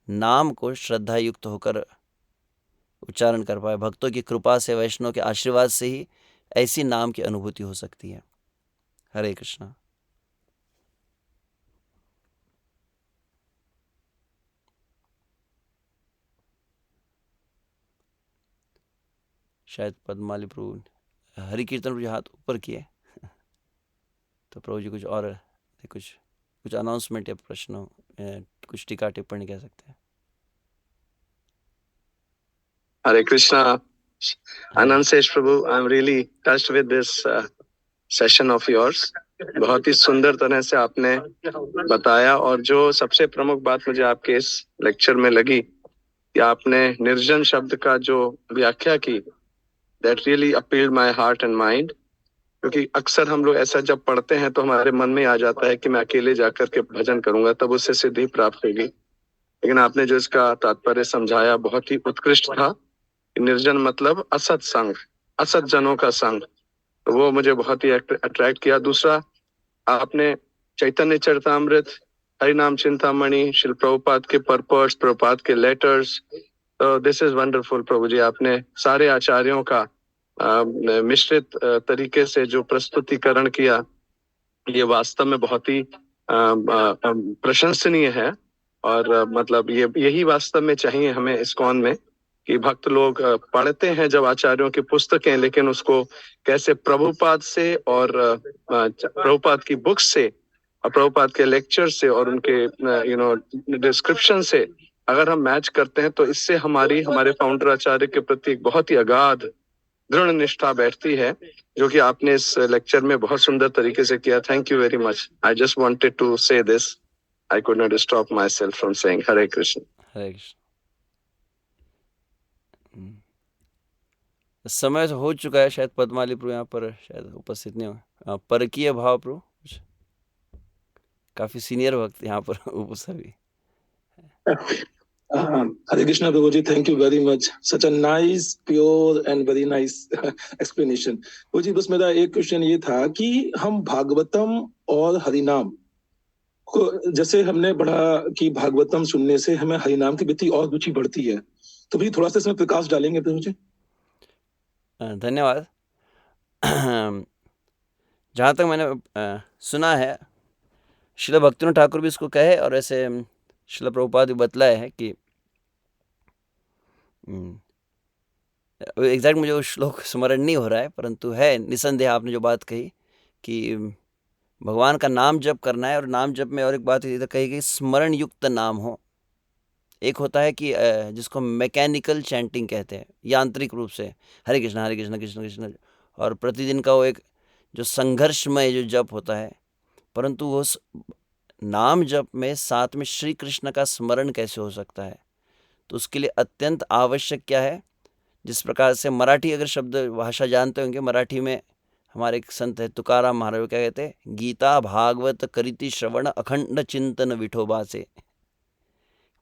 Speaker 1: नाम को श्रद्धा युक्त होकर उच्चारण कर पाए। भक्तों की कृपा से, वैष्णव के आशीर्वाद से ही ऐसी नाम की अनुभूति हो सकती है। हरे कृष्णा। शायद पद्माली प्रभु हरि कीर्तन प्रभु हाथ ऊपर किए, तो प्रभु जी कुछ और कुछ अनाउंसमेंट या प्रश्न, कुछ टीका टिप्पणी कह सकते हैं।
Speaker 2: Hare Krishna. Anand says, Prabhu, I'm really touched with this session of yours. बहुत ही सुंदर तरह से आपने बताया, और जो सबसे प्रमुख बात मुझे आपके इस लेक्चर में लगी कि आपने निर्जन शब्द का जो व्याख्या की, that really appealed my heart and mind. क्योंकि अक्सर हम लोग ऐसा जब पढ़ते हैं तो हमारे मन में आ जाता है कि मैं अकेले जाकर के भजन करूंगा तब उससे सिद्धि प्राप्त होगी। लेकिन आपने जो इसका तात्पर्य समझाया बहुत ही उत्कृष्ट था। निर्जन मतलब असत संग, असत जनों का संग, तो वो मुझे बहुत ही अट्रैक्ट किया। दूसरा, आपने चैतन्य चरितामृत, हरिनाम चिंतामणि, श्रील प्रभुपाद के पर्पस, प्रभुपाद के लेटर्स, तो दिस इज वंडरफुल। प्रभु जी, आपने सारे आचार्यों का मिश्रित तरीके से जो प्रस्तुतिकरण किया, ये वास्तव में बहुत ही प्रशंसनीय है। और मतलब यही वास्तव में चाहिए हमें इस्कॉन में, कि भक्त लोग पढ़ते हैं जब आचार्यों की पुस्तकें, लेकिन उसको कैसे प्रभुपाद से और प्रभुपाद की बुक से और प्रभुपाद के लेक्चर से और उनके डिस्क्रिप्शन से अगर हम मैच करते हैं तो इससे हमारे फाउंडर आचार्य के प्रति एक बहुत ही अगाध दृढ़ निष्ठा बैठती है, जो कि आपने इस लेक्चर में बहुत सुंदर तरीके से किया। Thank you very much. I just wanted to say this, I could not stop myself from saying Hare Krishna.
Speaker 1: Hare Krishna. समय हो चुका है, शायद पद्माली प्रभु यहाँ पर शायद उपस्थित नहीं हो। परकीय भाव प्रभु, काफी सीनियर भक्त यहाँ पर सभी।
Speaker 3: Hare Krishna Prabhuji, thank you very much. Such a nice, pure and very nice explanation. Prabhuji, बस मेरा एक क्वेश्चन ये था कि हम भागवतम और हरिनाम जैसे हमने पढ़ा कि भागवतम सुनने से हमें हरिनाम के प्रति और रुचि बढ़ती है, तो भी थोड़ा सा इसमें प्रकाश डालेंगे प्रभु जी?
Speaker 1: धन्यवाद। जहाँ तक मैंने सुना है, श्रील भक्तिनाथ ठाकुर भी इसको कहे और ऐसे श्रील प्रभुपाद भी बतलाए हैं कि एग्जैक्ट मुझे वो श्लोक स्मरण नहीं हो रहा है, परंतु है निसंदेह आपने जो बात कही कि भगवान का नाम जप करना है। और नाम जप में और एक बात इधर कही गई, स्मरण युक्त नाम हो। एक होता है कि जिसको मैकेनिकल चैंटिंग कहते हैं, यांत्रिक रूप से हरे कृष्णा कृष्ण कृष्ण, और प्रतिदिन का वो एक जो संघर्षमय जो जप होता है, परंतु वो नाम जप में साथ में श्री कृष्ण का स्मरण कैसे हो सकता है? तो उसके लिए अत्यंत आवश्यक क्या है, जिस प्रकार से मराठी अगर शब्द भाषा जानते होंगे, मराठी में हमारे एक संत है तुकाराम महाराज, क्या कहते हैं, गीता भागवत करिति श्रवण अखंड चिंतन विठोबा से।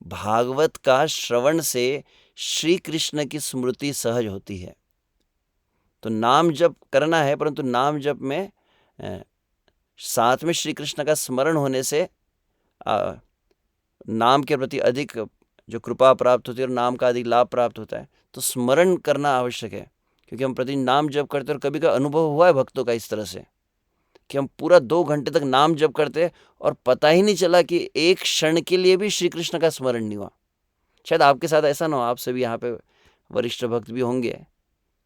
Speaker 1: भागवत का श्रवण से श्री कृष्ण की स्मृति सहज होती है। तो नाम जप करना है, परंतु नाम जप में साथ में श्री कृष्ण का स्मरण होने से नाम के प्रति अधिक जो कृपा प्राप्त होती है और नाम का अधिक लाभ प्राप्त होता है। तो स्मरण करना आवश्यक है, क्योंकि हम प्रतिदिन नाम जप करते हैं और कभी का अनुभव हुआ है भक्तों का इस तरह से कि हम पूरा 2 घंटे तक नाम जप करते हैं और पता ही नहीं चला कि एक क्षण के लिए भी श्री कृष्ण का स्मरण नहीं हुआ। शायद आपके साथ ऐसा ना हो, आप सभी यहाँ पे वरिष्ठ भक्त भी होंगे,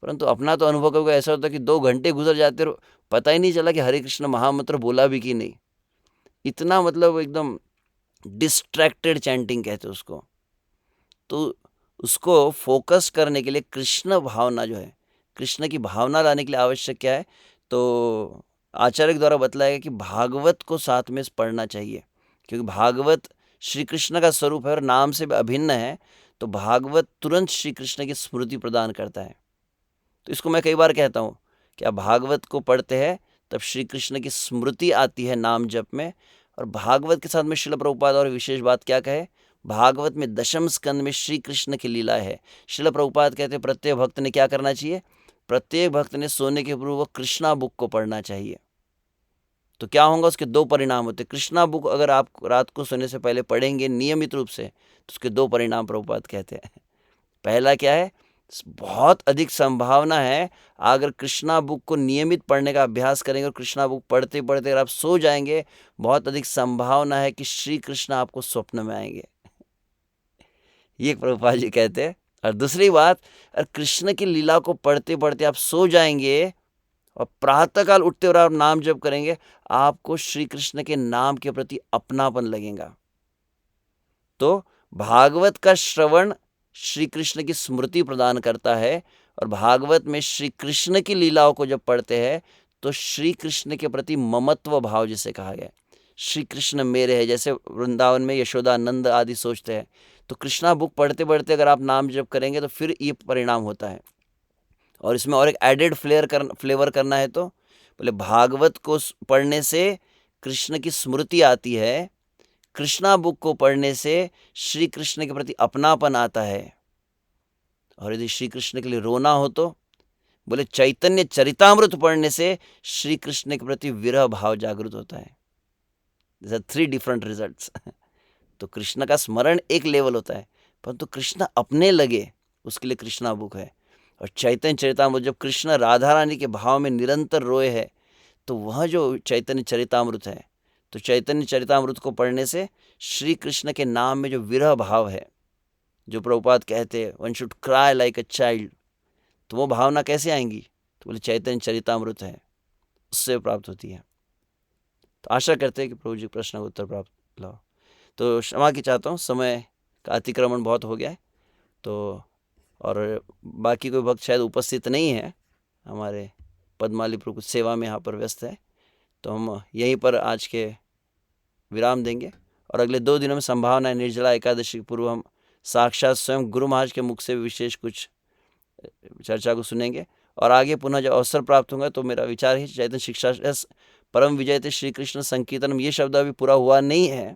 Speaker 1: परंतु अपना तो अनुभव कभी ऐसा होता है कि 2 घंटे गुजर जाते और पता ही नहीं चला कि हरे कृष्ण महामंत्र बोला भी कि नहीं। इतना मतलब एकदम डिस्ट्रैक्टेड चैंटिंग कहते हैं उसको। तो उसको फोकस करने के लिए कृष्ण भावना जो है, कृष्ण की भावना लाने के लिए आवश्यक क्या है? तो आचार्य के द्वारा बतलाया गया कि भागवत को साथ में पढ़ना चाहिए, क्योंकि भागवत श्री कृष्ण का स्वरूप है और नाम से अभिन्न है। तो भागवत तुरंत श्री कृष्ण की स्मृति प्रदान करता है। तो इसको मैं कई बार कहता हूँ कि आप भागवत को पढ़ते हैं तब श्री कृष्ण की स्मृति आती है नाम जप में। और भागवत के साथ में श्रील प्रभुपाद और विशेष बात क्या कहे, भागवत में 10वें स्कंद में श्री कृष्ण की लीला है। श्रील प्रभुपाद कहते हैं प्रत्येक भक्त ने क्या करना चाहिए? प्रत्येक भक्त ने सोने के पूर्व कृष्णा बुक को पढ़ना चाहिए। तो क्या होगा, उसके 2 परिणाम होते। कृष्णा बुक अगर आप रात को सोने से पहले पढ़ेंगे नियमित रूप से, तो उसके 2 परिणाम प्रभुपाद कहते हैं। पहला क्या है, बहुत अधिक संभावना है, अगर कृष्णा बुक को नियमित पढ़ने का अभ्यास करेंगे और कृष्णा बुक पढ़ते पढ़ते अगर आप सो जाएंगे, बहुत अधिक संभावना है कि श्री कृष्ण आपको स्वप्न में आएंगे। ये प्रभुपाद जी कहते हैं। और दूसरी बात, अगर कृष्ण की लीला को पढ़ते पढ़ते आप सो जाएंगे और प्रातःकाल उठते और आप नाम जप करेंगे, आपको श्री कृष्ण के नाम के प्रति अपनापन लगेगा। तो भागवत का श्रवण श्री कृष्ण की स्मृति प्रदान करता है, और भागवत में श्री कृष्ण की लीलाओं को जब पढ़ते हैं तो श्री कृष्ण के प्रति ममत्व भाव जिसे कहा गया, श्री कृष्ण मेरे है, जैसे वृंदावन में यशोदा नंद आदि सोचते हैं। तो कृष्णा बुक पढ़ते पढ़ते अगर आप नाम जप करेंगे तो फिर ये परिणाम होता है। और इसमें और एक एडेड फ्लेवर करना है तो बोले भागवत को पढ़ने से कृष्ण की स्मृति आती है, कृष्णा बुक को पढ़ने से श्री कृष्ण के प्रति अपनापन आता है। और यदि श्री कृष्ण के लिए रोना हो तो बोले चैतन्य चरितामृत पढ़ने से श्री कृष्ण के प्रति विरह भाव जागृत होता है। These are 3 different results. तो कृष्ण का स्मरण एक लेवल होता है, परंतु कृष्ण अपने लगे उसके लिए कृष्णा बुक है। और चैतन्य चरितामृत, जब कृष्ण राधा रानी के भाव में निरंतर रोए है, तो वह जो चैतन्य चरितामृत है, तो चैतन्य चरितामृत को पढ़ने से श्री कृष्ण के नाम में जो विरह भाव है, जो प्रभुपाद कहते हैं one should cry like a child, तो वो भावना कैसे आएंगी? तो बोले चैतन्य चरितामृत है, उससे प्राप्त होती है। तो आशा करते हैं कि प्रभु जी प्रश्न का उत्तर प्राप्त लाओ। तो क्षमा की चाहता हूँ, समय का अतिक्रमण बहुत हो गया है। तो और बाकी कोई भक्त शायद उपस्थित नहीं है, हमारे पद्माली प्रभु सेवा में यहाँ पर व्यस्त है, तो हम यहीं पर आज के विराम देंगे। और अगले 2 दिनों में संभावना है निर्जला एकादशी के पूर्व हम साक्षात स्वयं गुरु महाराज के मुख से विशेष कुछ चर्चा को सुनेंगे। और आगे पुनः जब अवसर प्राप्त होगा तो मेरा विचार है चैतन्य शिक्षा परम विजयते श्री कृष्ण संकीर्तनम, ये शब्द अभी पूरा हुआ नहीं है,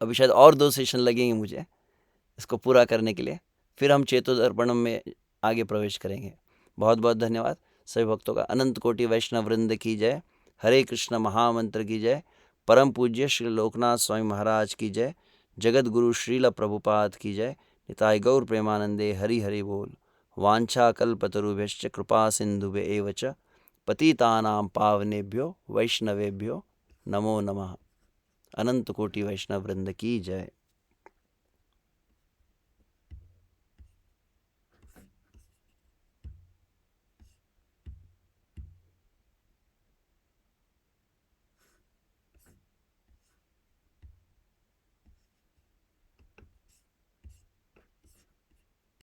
Speaker 1: अभी शायद और 2 सेशन लगेंगे मुझे इसको पूरा करने के लिए, फिर हम चेतोदर्पणम में आगे प्रवेश करेंगे। बहुत बहुत धन्यवाद सभी भक्तों का। अनंत कोटि वैष्णव वृंद की जय। हरे कृष्ण महामंत्र की जय। परम पूज्य श्री लोकनाथ स्वामी महाराज की जय। जगत गुरु श्रील प्रभुपाद की जय। निताय गौर प्रेमानंदे हरि हरि बोल। वांछा कल्पतरुभ्यश्च कृपा सिंधुभ्य एव च पतितानां पावनेभ्यो वैष्णवेभ्यो नमो नमः। अनंत कोटि वैष्णव वृंद की जय।